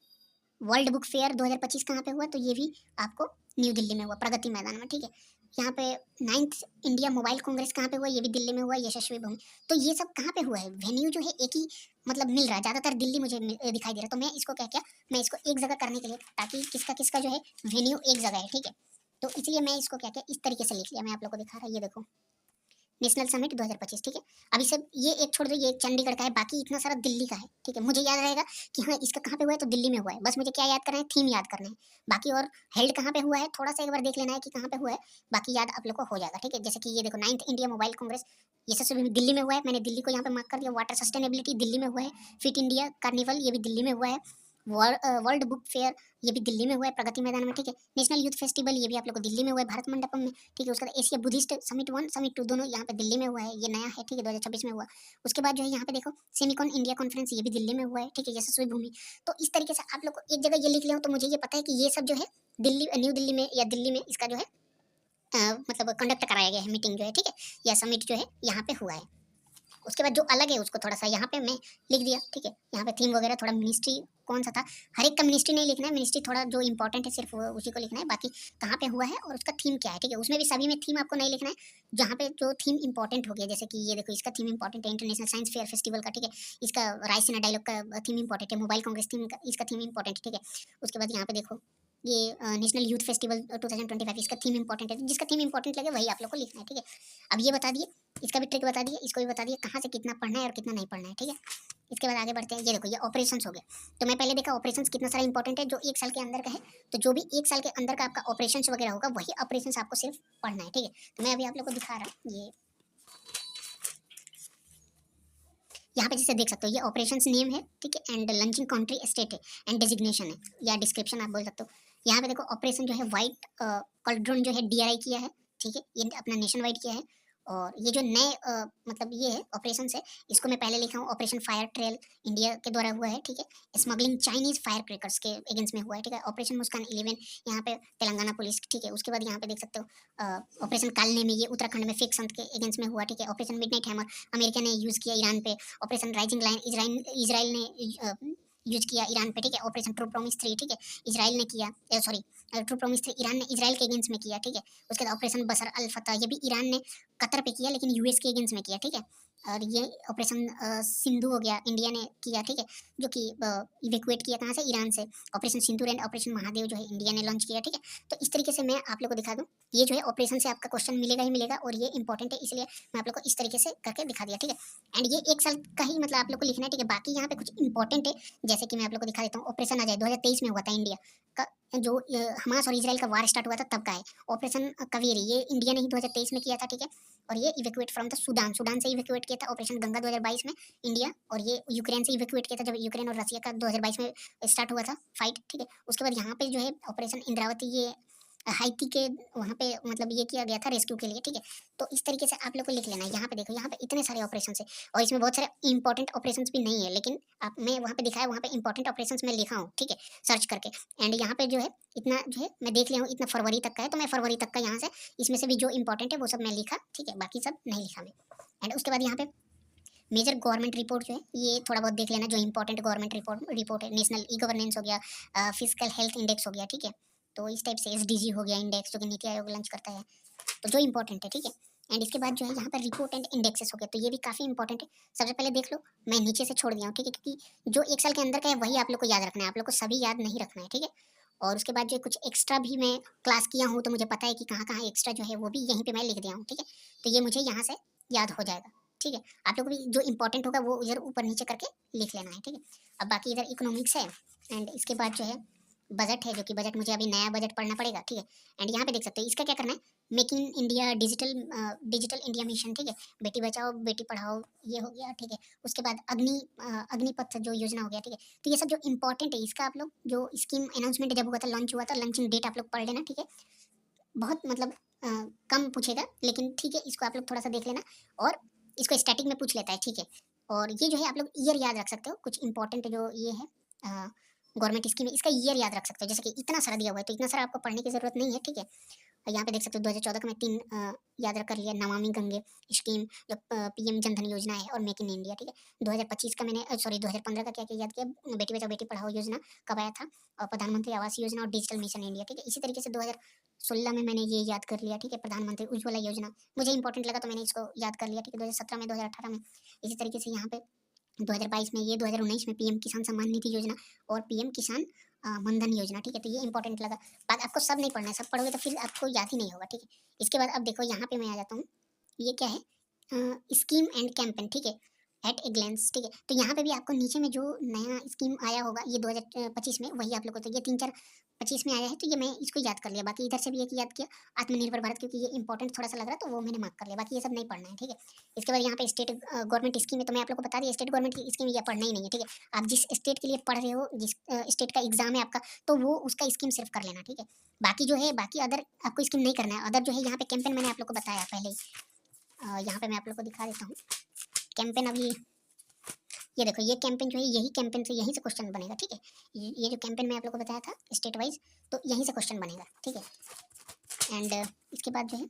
वर्ल्ड बुक फेयर 2025 कहाँ पे हुआ, तो ये भी आपको न्यू दिल्ली में हुआ, प्रगति मैदान में, ठीक है। यहाँ पे 9th इंडिया मोबाइल कांग्रेस कहाँ पे हुआ, ये भी दिल्ली में हुआ, यशस्वी भवन। तो ये सब कहाँ पे हुआ है, वेन्यू जो है एक ही मतलब मिल रहा है, ज़्यादातर दिल्ली मुझे दिखाई दे रहा है। तो मैं इसको क्या किया, मैं इसको एक जगह करने के लिए, ताकि किसका किसका जो है वेन्यू एक जगह है, ठीक है। तो इसलिए मैं इसको क्या किया, इस तरीके से लिख लिया। मैं आप लोग को दिखा रहा, ये देखो नेशनल समिट 2025, ठीक है। अभी सब ये एक छोड़ दो, ये एक चंडीगढ़ का है, बाकी इतना सारा दिल्ली का है, ठीक है। मुझे याद रहेगा कि हाँ इसका कहाँ पे हुआ है, तो दिल्ली में हुआ है। बस मुझे क्या याद करना है, थीम याद करना है। बाकी और हेल्ड कहाँ पे हुआ है थोड़ा सा एक बार देख लेना है कि कहाँ पे हुआ है, बाकी याद आप लोग को हो जाएगा, ठीक है। जैसे कि ये देखो 9th इंडिया मोबाइल कांग्रेस, ये सब दिल्ली में हुआ है, मैंने दिल्ली को यहाँ पे मार्क कर दिया। वाटर सस्टेनेबिलिटी दिल्ली में हुआ है। फिट इंडिया कार्निवल ये भी दिल्ली में हुआ है। वर्ल्ड बुक फेयर ये भी दिल्ली में हुआ है, प्रगति मैदान में, ठीक है। नेशनल यूथ फेस्टिवल ये भी आप लोग को दिल्ली में हुआ है, भारत मंडपम में, ठीक है। उसका एशिया बुद्धिस्ट समिट 1 समिट 2 दोनों यहाँ पे दिल्ली में हुआ है, ये नया है, ठीक है, 2026 में हुआ। उसके बाद जो है यहाँ पे देखो सेमिकॉन इंडिया कॉन्फ्रेंस ये भी दिल्ली में हुआ है, ठीक है, यशस्वी भूमि। तो इस तरीके से आप लोग को एक जगह ये लिख लिया हो तो मुझे ये पता है कि ये सब जो है दिल्ली न्यू दिल्ली में या दिल्ली में इसका जो है मतलब कंडक्ट कराया गया है मीटिंग जो है, ठीक है, या समिट जो है यहाँ पे हुआ है। उसके बाद जो अलग है उसको थोड़ा सा यहाँ पे मैं लिख दिया, ठीक है। यहाँ पे थीम वगैरह थोड़ा मिनिस्ट्री कौन सा था, हर एक का मिनिस्ट्री नहीं लिखना है, मिनिस्ट्री थोड़ा जो इंपॉर्टेंट है सिर्फ उसी को लिखना है। बाकी कहाँ पे हुआ है और उसका थीम क्या है, ठीक है। उसमें भी सभी में थीम आपको नहीं लिखना है, जहाँ पे जो थीम इंपॉर्टेंट हो गया, जैसे कि ये देखो इसका थीम इंपॉर्टेंट है इंटरनेशनल साइंस फेयर फेस्टिवल का, ठीक है। इसका रायसीना डायलॉग का थीम इंपॉर्टेंट है, मोबाइल कांग्रेस थीम का इसका थीम इंपॉर्टेंट है, ठीक है। उसके बाद यहाँ पे देखो ये नेशनल यूथ फेस्टिवल 2025 इसका थीम इंपॉर्टेंट है, जिसका थीम इंपॉर्टेंट लगे वही आप लोग को लिखना है, ठीक है। अब ये बता दिए, इसका भी ट्रिक बता दिए, इसको भी बता दिए कहाँ से कितना पढ़ना है और कितना नहीं पढ़ना है, ठीक है। इसके बाद आगे बढ़ते हैं। ये देखो ये ऑपरेशंस हो गया। तो मैं पहले देखा ऑपरेशंस कितना सारा इंपॉर्टेंट है, जो 1 साल के अंदर का है। तो जो भी 1 साल के अंदर का आपका ऑपरेशंस वगैरह होगा वही ऑपरेशंस आपको सिर्फ पढ़ना है, ठीक है। तो मैं अभी आप लोग को दिखा रहा हूँ, ये यहाँ पे जैसे देख सकते हो ये ऑपरेशंस नेम है, ठीक है। एंड लंचिंग कंट्री स्टेट है एंड डेजिग्नेशन है या डिस्क्रिप्शन आप बोल सकते हो। यहाँ पे देखो ऑपरेशन जो है वाइट कॉल्ड्रॉन जो है DRI किया है, ठीक है, ये अपना नेशन वाइड किया है। और ये जो नए मतलब ये है ऑपरेशन है, इसको मैं पहले लिखा हूँ ऑपरेशन फायर ट्रेल इंडिया के द्वारा हुआ है, ठीक है। स्मगलिंग चाइनीज फायर क्रैकर्स के अगेंस्ट में हुआ है, ठीक है। ऑपरेशन मुस्कान 11 यहाँ पे तेलंगाना पुलिस, ठीक है। उसके बाद यहाँ पे देख सकते हो ऑपरेशन कालने में ये उत्तराखंड में फेक संत के अगेंस्ट में हुआ, ठीक है। ऑपरेशन मिडनाइट हैमर अमेरिका ने यूज़ किया ईरान पे। ऑपरेशन राइजिंग लाइन इजराइल ने यूज किया ईरान पे, ठीक है। ऑपरेशन ट्रू प्रॉमिस 3, ठीक है, इजराइल ने किया, सॉरी ट्रू प्रॉमिस 3 ईरान ने इजराइल के अगेंस्ट में किया, ठीक है। उसके बाद ऑपरेशन बसर अल फतह ये भी ईरान ने कतर पे किया लेकिन US के अगेंस्ट में किया, ठीक है। और ये ऑपरेशन सिंधु हो गया इंडिया ने किया, ठीक है, जो कि इवेक्यूएट किया कहाँ से, ईरान से। Operation Sindoor and operation Mahadev जो है इंडिया ने लॉन्च किया, ठीक है। तो इस तरीके से मैं आप लोग को दिखा दूँ, ये जो है ऑपरेशन से आपका क्वेश्चन मिलेगा ही मिलेगा और ये इंपॉर्टेंट है, इसलिए मैं आप लोग को इस तरीके से करके दिखा दिया, ठीक है। एंड ये 1 साल का ही मतलब आप लोग को लिखना है, ठीक है। बाकी यहाँ पे कुछ इंपॉर्टेंट है, जैसे कि मैं आप लोग को दिखा देता हूँ। ऑपरेशन आ जाए 2023 में हुआ था इंडिया का, जो हमास और इजराइल का वार स्टार्ट हुआ था तब का है। ऑपरेशन कवेरी ये इंडिया ने ही 2023 में किया था, ठीक है। और ये इवेक्यूएट फ्रॉम द सूडान से इवेक्यूएट किया था। ऑपरेशन गंगा 2022 में इंडिया, और ये यूक्रेन से इवेक्यूएट किया था जब यूक्रेन और रसिया का 2022 में स्टार्ट हुआ था फाइट, ठीक है। उसके बाद यहाँ पे जो है ऑपरेशन इंद्रावती, ये हाइती के वहाँ पे मतलब ये किया गया था रेस्क्यू के लिए, ठीक है। तो इस तरीके से आप लोग को लिख लेना है। यहाँ पे देखो, यहाँ पे इतने सारे ऑपरेशंस है और इसमें बहुत सारे इंपॉर्टेंट ऑपरेशंस भी नहीं है, लेकिन आप मैं वहाँ पे दिखाया, वहाँ पे इंपॉर्टेंट ऑपरेशंस मैं लिखा हूँ, ठीक है, सर्च करके। एंड यहाँ पे जो है इतना जो है मैं देख लिया हूँ, इतना फरवरी तक का है, तो मैं फरवरी तक का यहाँ से इसमें से भी जो इंपॉर्टेंट है वो सब मैं लिखा, ठीक है, बाकी सब नहीं लिखा मैं। एंड उसके बाद यहाँ पे मेजर गवर्नमेंट रिपोर्ट जो है ये थोड़ा बहुत देख लेना, जो इंपॉर्टेंट गवर्नमेंट रिपोर्ट है। नेशनल ई गवर्नेंस हो गया, फिजिकल हेल्थ इंडेक्स हो गया, ठीक है। तो इस टाइप से एसडीजी हो गया इंडेक्स, जो कि नीति आयोग लॉन्च करता है, तो जो इंपॉर्टेंट है, ठीक है। एंड इसके बाद जो है यहाँ पर रिपोर्ट एंड इंडेक्सेस हो गया, तो ये भी काफ़ी इंपॉर्टेंट है। सबसे पहले देख लो, मैं नीचे से छोड़ दिया हूँ, ठीक है, क्योंकि जो एक साल के अंदर का है वही आप लोग को याद रखना है, आप लोग को सभी याद नहीं रखना है, ठीक है। और उसके बाद जो कुछ एक्स्ट्रा भी मैं क्लास किया हूँ, तो मुझे पता है कि कहाँ कहाँ एक्स्ट्रा जो है वो भी यहीं पे मैं लिख दिया हूँ, ठीक है। तो ये मुझे यहाँ से याद हो जाएगा, ठीक है। आप लोग भी जो इंपॉर्टेंट होगा वो इधर ऊपर नीचे करके लिख लेना है, ठीक है। अब बाकी इधर इकोनॉमिक्स है, एंड इसके बाद जो है बजट है, जो कि बजट मुझे अभी नया बजट पढ़ना पड़ेगा, ठीक है। एंड यहाँ पे देख सकते हो इसका क्या करना है, make in India digital India mission, ठीक है। बेटी बचाओ बेटी पढ़ाओ ये हो गया, ठीक है। उसके बाद अग्निपथ जो योजना हो गया, ठीक है। तो ये सब जो इंपॉर्टेंट है, इसका आप लोग जो स्कीम अनाउंसमेंट जब हुआ था, लॉन्च हुआ था, लॉन्चिंग डेट आप लोग पढ़ लेना, ठीक है। बहुत मतलब कम पूछेगा, लेकिन ठीक है, इसको आप लोग थोड़ा सा देख लेना। और इसको स्टैटिक में पूछ लेता है, ठीक है। और ये जो है आप लोग ईयर याद रख सकते हो, कुछ इंपॉर्टेंट जो ये है गवर्नमेंट स्कीम है, इसका ईयर याद रख सकते हो। जैसे कि इतना सारा दिया हुआ है, तो इतना सारा आपको पढ़ने की जरूरत नहीं है, ठीक है। और यहाँ पे देख सकते हो 2014 का मैं 3 याद रख कर लिया, नमामि गंगे स्कीम, जो पीएम जनधन योजना है, और मेक इन इंडिया, ठीक है। 2025 का मैंने सॉरी 2015 का क्या क्या याद किया, बेटी बचाओ बेटी पढ़ाओ योजना कब आया था, और प्रधानमंत्री आवास योजना और डिजिटल मिशन इंडिया, ठीक है। इसी तरीके से 2016 में मैंने ये याद कर लिया, ठीक है, प्रधानमंत्री उज्ज्वला योजना मुझे इंपॉर्टेंट लगा तो मैंने इसको याद कर लिया, ठीक है। 2017 में, 2018 में, इसी तरीके से यहाँ पे 2022 में ये, 2019 में पीएम किसान सम्मान निधि योजना और पीएम किसान मनधन योजना, ठीक है। तो ये इंपॉर्टेंट लगा। बात आपको सब नहीं पढ़ना है, सब पढ़ोगे तो फिर आपको याद ही नहीं होगा, ठीक है। इसके बाद अब देखो यहाँ पे मैं आ जाता हूँ, ये क्या है, स्कीम एंड कैंपेन, ठीक है, एट ए ग्लेंस, ठीक है। तो यहाँ पे भी आपको नीचे में जो नया स्कीम आया होगा ये 2025 में, वही आप लोग को, तो ये 3 4 25 में आया है, तो ये मैं इसको याद कर लिया। बाकी इधर से भी एक याद किया, आत्मनिर्भर भारत, क्योंकि ये इंपॉर्टेंट थोड़ा सा लग रहा है, तो वो मैंने मार्क कर लिया। बाकी ये सब नहीं पढ़ना है, ठीक है। इसके बाद यहाँ पे स्टेट गवर्नमेंट स्कीम है, तो मैं आप लोग को बता दिया स्टेट गवर्नमेंट की स्कीम, ये पढ़ना ही नहीं है, ठीक है। आप जिस स्टेट के लिए पढ़ रहे हो, जिस स्टेट का एग्जाम है आपका, तो वो उसका स्कीम सिर्फ कर लेना, ठीक है। बाकी जो है, बाकी अदर आपको स्कीम नहीं करना है। अदर जो है यहाँ पे कैंपेन मैंने आप लोग को बताया पहले ही, यहाँ पे मैं आप लोग को दिखा देता हूँ कैंपेन। अभी ये देखो, ये कैंपेन जो है, यही कैंपेन से यहीं से क्वेश्चन बनेगा, ठीक है। ये जो कैंपेन मैं आप लोग को बताया था स्टेट वाइज, तो यहीं से क्वेश्चन बनेगा, ठीक है। एंड इसके बाद जो है,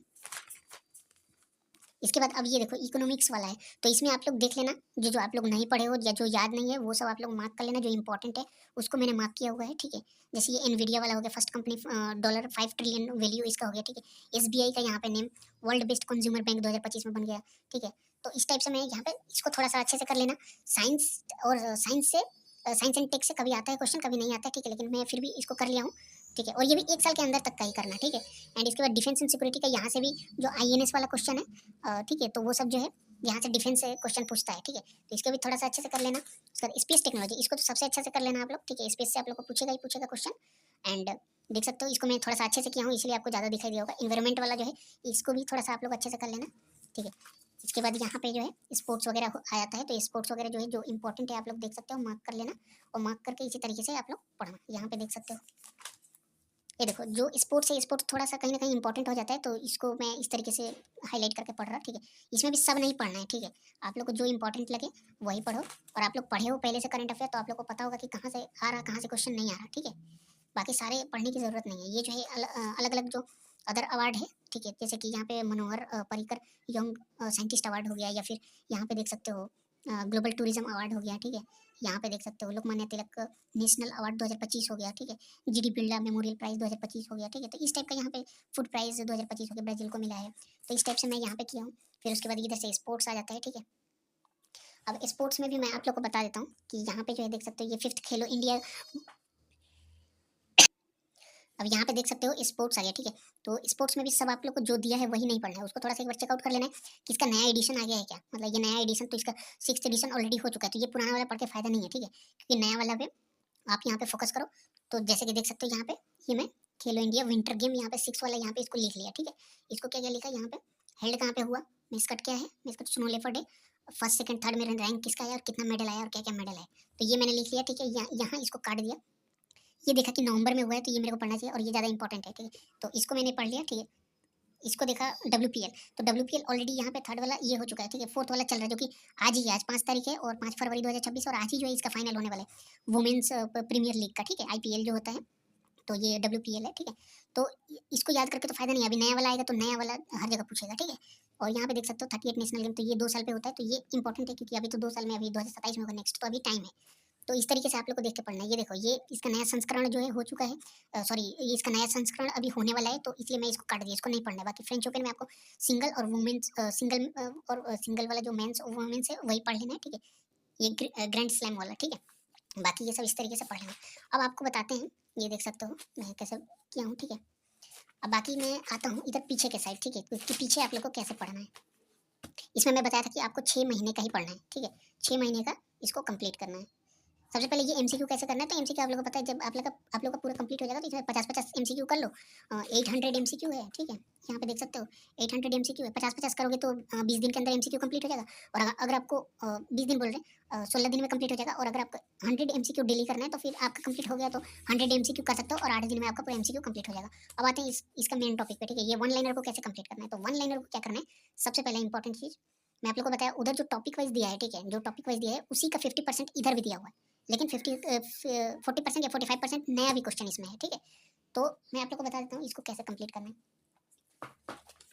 इसके बाद अब ये देखो इकोनॉमिक्स वाला है, तो इसमें आप लोग देख लेना, जो आप लोग नहीं पढ़े हो या जो याद नहीं है वो सब आप लोग मार्क कर लेना, जो इंपॉर्टेंट है उसको मैंने मार्क किया हुआ है, ठीक है। जैसे ये एनवीडिया वाला हो गया, फर्स्ट कंपनी, $5 ट्रिलियन वैल्यू इसका हो गया, ठीक है। एसबीआई का यहाँ पे name world best consumer bank 2025 में बन गया, ठीक है। तो इस टाइप से मैं यहाँ पे इसको थोड़ा सा अच्छे से कर लेना। साइंस और साइंस एंड टेक से कभी आता है क्वेश्चन, कभी नहीं आता है, ठीक है, लेकिन मैं फिर भी इसको कर लिया हूँ, ठीक है। और ये भी एक साल के अंदर तक का ही करना, ठीक है। एंड इसके बाद डिफेंस एंड सिक्योरिटी का यहाँ से भी जो आईएनएस वाला क्वेश्चन है, ठीक है, तो वो सब जो है यहाँ से डिफेंस से क्वेश्चन पूछता है, ठीक है। तो इसको भी थोड़ा सा अच्छे से कर लेना। उसका स्पेस टेक्नोलॉजी, इसको तो सबसे अच्छे से कर लेना आप लोग, ठीक है। स्पेस से आप लोग को पूछेगा ही पूछेगा क्वेश्चन। एंड देख सकते हो इसको मैं थोड़ा सा अच्छे से किया हूँ, इसलिए आपको ज़्यादा दिखाई दिया होगा। इन्वायरमेंट वाला जो है इसको भी थोड़ा सा आप लोग अच्छे से कर लेना, ठीक है। इसके बाद यहाँ पे जो है स्पोर्ट्स वगैरह आ जाता है, तो स्पोर्ट्स वगैरह जो है जो इंपॉर्टेंट है आप लोग देख सकते हो, मार्क कर लेना। और मार्क करके इसी तरीके से आप लोग पढ़ना। यहाँ पे देख सकते हो, ये देखो जो स्पोर्ट्स है, स्पोर्ट्स थोड़ा सा कहीं ना कहीं इंपॉर्टेंट हो जाता है, तो इसको मैं इस तरीके से हाईलाइट करके पढ़ रहा, ठीक है। इसमें भी सब नहीं पढ़ना है, ठीक है। आप लोग को जो इंपॉर्टेंट लगे वही पढ़ो। और आप लोग पढ़े हो पहले से करंट अफेयर, तो आप लोग को पता होगा कि कहाँ से आ रहा, कहाँ से क्वेश्चन नहीं आ रहा, ठीक है। बाकी सारे पढ़ने की ज़रूरत नहीं है। ये जो है अलग अलग जो अदर अवार्ड है, ठीक है, जैसे कि यहाँ पे Manohar Parrikar young scientist award हो गया, या फिर यहाँ पे देख सकते हो ग्लोबल टूरिज्म अवार्ड हो गया, ठीक है। यहाँ पे देख सकते हो लोकमान्य तिलक नेशनल अवार्ड 2025 हो गया, ठीक है। जीडी बिरला मेमोरियल प्राइज 2025 हो गया, ठीक है। तो इस टाइप का यहाँ पे फूड प्राइज 2025 हो गया, ब्राजील को मिला है। तो इस टाइप से मैं यहाँ पे किया हूँ। फिर उसके बाद इधर से स्पोर्ट्स आ जाता है, ठीक है। अब स्पोर्ट्स में भी मैं आप लोग को बता देता हूँ कि यहाँ पे जो है देख सकते हो, ये 5th खेलो इंडिया, अब यहाँ पे देख सकते हो स्पोर्ट्स आ गया, ठीक है। तो स्पोर्ट्स में भी सब आप लोग को जो दिया है वही नहीं पढ़ना है, उसको थोड़ा सा एक बार चेकआउट कर लेना है कि इसका नया एडिशन आ गया है क्या। मतलब ये नया एडिशन, तो इसका 6th एडिशन ऑलरेडी हो चुका है, तो ये पुराना वाला पढ़ के फायदा नहीं है, ठीक है। क्योंकि नया वाला पे आप यहाँ पे फोकस करो। तो जैसे कि देख सकते हो यहाँ पे ये मैं खेलो इंडिया विंटर गेम, यहाँ पे 6 वाला यहाँ पे इसको लिख लिया, ठीक है। इसको क्या क्या लिखा यहाँ पे, हेल्ड कहाँ पे हुआ, मिसकट क्या है, मिसकट स्नो लेपर्ड है, फर्स्ट सेकंड थर्ड में रैंक किसका है और कितना मेडल आया और क्या क्या मेडल है, तो ये मैंने लिख लिया, ठीक है। यहाँ इसको काट दिया। ये देखा कि नवंबर में हुआ है तो ये मेरे को पढ़ना चाहिए और ये ज़्यादा इंपॉर्टेंट है, ठीक है। तो इसको मैंने पढ़ लिया, ठीक है। इसको देखा डब्ल्यूपीएल, तो डब्ल्यूपीएल ऑलरेडी यहाँ पे थर्ड वाला ये हो चुका है, ठीक है। फोर्थ वाला चल रहा है जो कि आज ही है, आज 5 तारीख है और 5 फरवरी 2026 और आज ही जो है इसका फाइनल होने वाला है वुमेन्स प्रीमियर लीग का, ठीक है, आईपीएल जो होता है। तो ये डब्ल्यूपीएल है, ठीक है। तो इसको याद करके तो फायदा नहीं है, अभी नया वाला आएगा तो नया वाला हर जगह पूछेगा, ठीक है। और यहाँ पे देख सकते हो 38 नेशनल गेम, तो ये 2 साल पे होता है, तो ये इंपॉर्टेंट है क्योंकि अभी तो 2 साल में, अभी 2027 में होगा नेक्स्ट, तो अभी टाइम है। तो इस तरीके से आप लोग को देख के पढ़ना है। ये देखो, ये इसका नया संस्करण जो है हो चुका है, सॉरी ये इसका नया संस्करण अभी होने वाला है, तो इसलिए मैं इसको काट दिया, इसको नहीं पढ़ना है। बाकी फ्रेंच ओपन में आपको सिंगल और वुमेन्स सिंगल वाला जो मेंस और वुमेन्स है वही पढ़ लेना है, ठीक है। ये ग्रैंड स्लैम वाला, ठीक है। बाकी ये सब इस तरीके से पढ़ लेना। अब आपको बताते हैं, ये देख सकते हो मैं कैसे किया हूँ, ठीक है। अब बाकी मैं आता हूँ इधर पीछे के साइड, ठीक है, क्योंकि पीछे आप लोग को कैसे पढ़ना है। इसमें मैं बताया था कि आपको 6 महीने का ही पढ़ना है, ठीक है। 6 महीने का इसको कंप्लीट करना है। सबसे पहले ये एमसीक्यू कैसे करना है, तो एमसीक्यू आप लोगों को पता है, जब आप लोग का पूरा कंप्लीट हो जाएगा तो इसमें 50-50 एमसीक्यू कर लो। 800 एमसीक्यू है, ठीक है। यहाँ पे देख सकते हो 800 एमसीक्यू है, 50-50 करोगे तो 20 दिन के अंदर एमसीक्यू कंप्लीट हो जाएगा। और अगर आपको 20 दिन बोल रहे हैं, 16 दिन में कंप्लीट हो जाएगा। और अगर आपको 100 एमसीक्यू डेली करना है तो फिर आपका कंप्लीट हो गया तो 100 एमसीक्यू कर सकते हो और 8 दिन में आपका पूरा एमसीक्यू कंप्लीट हो जाएगा। अब आते हैं इसका मेन टॉपिक पे, ठीक है। ये वन लाइनर को कैसे कंप्लीट करना है, तो वन लाइनर को क्या करना है, सबसे पहले इंपॉर्टेंट चीज मैं आप लोग को बताया, उधर जो टॉपिक वाइज दिया है, ठीक है, जो टॉपिक वाइज दिया है उसी का 50% इधर भी दिया हुआ है, लेकिन 40% या 45% नया भी क्वेश्चन इसमें है, ठीक है। तो मैं आप लोग को बता देता हूँ इसको कैसे कंप्लीट करना है।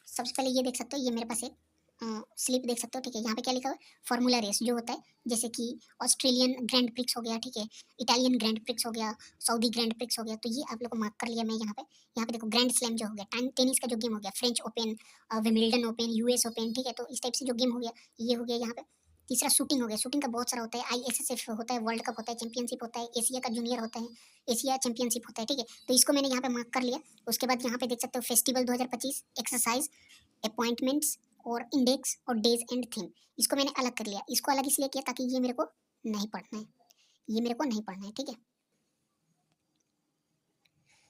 सबसे पहले ये देख सकते हो, ये मेरे पास एक स्लिप देख सकते हो, ठीक है। यहाँ पे क्या लिखा हुआ है, फार्मूला रेस जो होता है, जैसे कि ऑस्ट्रेलियन ग्रैंड प्रिक्स हो गया, ठीक है, इटालियन ग्रैंड प्रिक्स हो गया, सऊदी ग्रैंड प्रिक्स हो गया, तो ये आप लोग को मार्क कर लिया मैं यहाँ पे। यहाँ पे देखो ग्रैंड स्लैम जो हो गया, टेनिस का जो गेम हो गया, French open, विमिल्टन open, US open, ठीक है। तो इस टाइप से जो गेम हो गया ये हो गया यहाँ पे। तीसरा शूटिंग हो गया, शूटिंग का बहुत सारा होता है, आईएसएसएफ होता है, वर्ल्ड कप होता है, चैंपियनशिप होता है, एशिया का जूनियर होता है, एशिया चैंपियनशिप होता है, ठीक है। तो इसको मैंने यहाँ पे मार्क कर लिया। उसके बाद यहाँ पे देख सकते हो फेस्टिवल 2025, एक्सरसाइज, अपॉइंटमेंट्स और इंडेक्स और डेज एंड थीम, इसको मैंने अलग कर लिया। इसको अलग इसलिए किया ताकि ये मेरे को नहीं पढ़ना है, ये मेरे को नहीं पढ़ना है, ठीक है।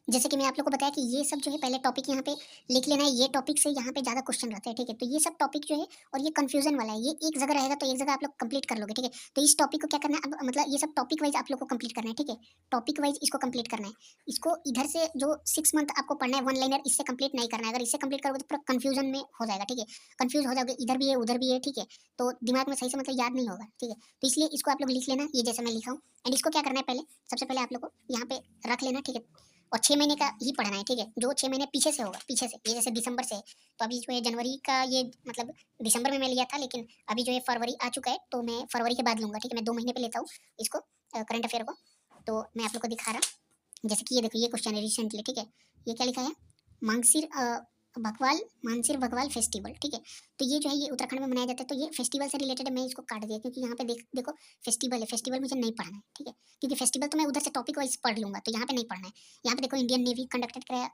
जैसे कि मैं आप लोग को बताया कि ये सब जो है पहले टॉपिक यहाँ पे लिख लेना है, ये टॉपिक से यहाँ पे ज़्यादा क्वेश्चन रहते हैं, ठीक है। तो ये सब टॉपिक जो है और ये कंफ्यूजन वाला है, ये एक जगह रहेगा तो एक जगह आप लोग कंप्लीट कर लोगे, ठीक है। तो इस टॉपिक को क्या करना है, अब मतलब ये सब टॉपिक वाइज आप लोग को कंप्लीट करना है, ठीक है। टॉपिक वाइज इसको कंप्लीट करना है। इसको इधर से जो 6 मंथ आपको पढ़ना है वन लाइनर, इससे कंप्लीट नहीं करना है। अगर इससे कंप्लीट करोगे तो पूरा कंफ्यूजन में हो जाएगा, ठीक है। कंफ्यूज हो जाओगे, इधर भी है उधर भी है, ठीक है। तो दिमाग में सही से मतलब याद नहीं होगा, ठीक है। तो इसलिए इसको आप लोग लिख लेना, ये जैसे मैं लिखा हूँ। एंड इसको क्या करना है, पहले सबसे पहले आप लोग को यहाँ पे रख लेना, ठीक है। और 6 महीने का ही पढ़ना है, ठीक है। जो 6 महीने पीछे से होगा, पीछे से, ये जैसे दिसंबर से है तो अभी जो है जनवरी का ये मतलब दिसंबर में मैं लिया था, लेकिन अभी जो है फरवरी आ चुका है तो मैं फरवरी के बाद लूंगा, ठीक है। मैं 2 महीने पे लेता हूँ इसको, करंट अफेयर को। तो मैं आप लोग को दिखा रहा, जैसे कि ये देखो, ये क्वेश्चन है रिसेंटली, ठीक है। ये क्या लिखा है, मांगसिर भगवाल मानसिर भगवाल फेस्टिवल, ठीक है। तो ये जो है ये उत्तराखंड में मनाया जाता है, तो ये फेस्टिवल से रिलेटेड है। मैं इसको काट दिया क्योंकि यहाँ पे देखो फेस्टिवल है, फेस्टिवल मुझे नहीं पढ़ना है, ठीक है। क्योंकि फेस्टिवल तो मैं उधर से टॉपिक वाइज पढ़ लूंगा, तो यहाँ पे नहीं पढ़ना है। यहाँ पे देखो इंडियन नेवी कंडक्टेड कराया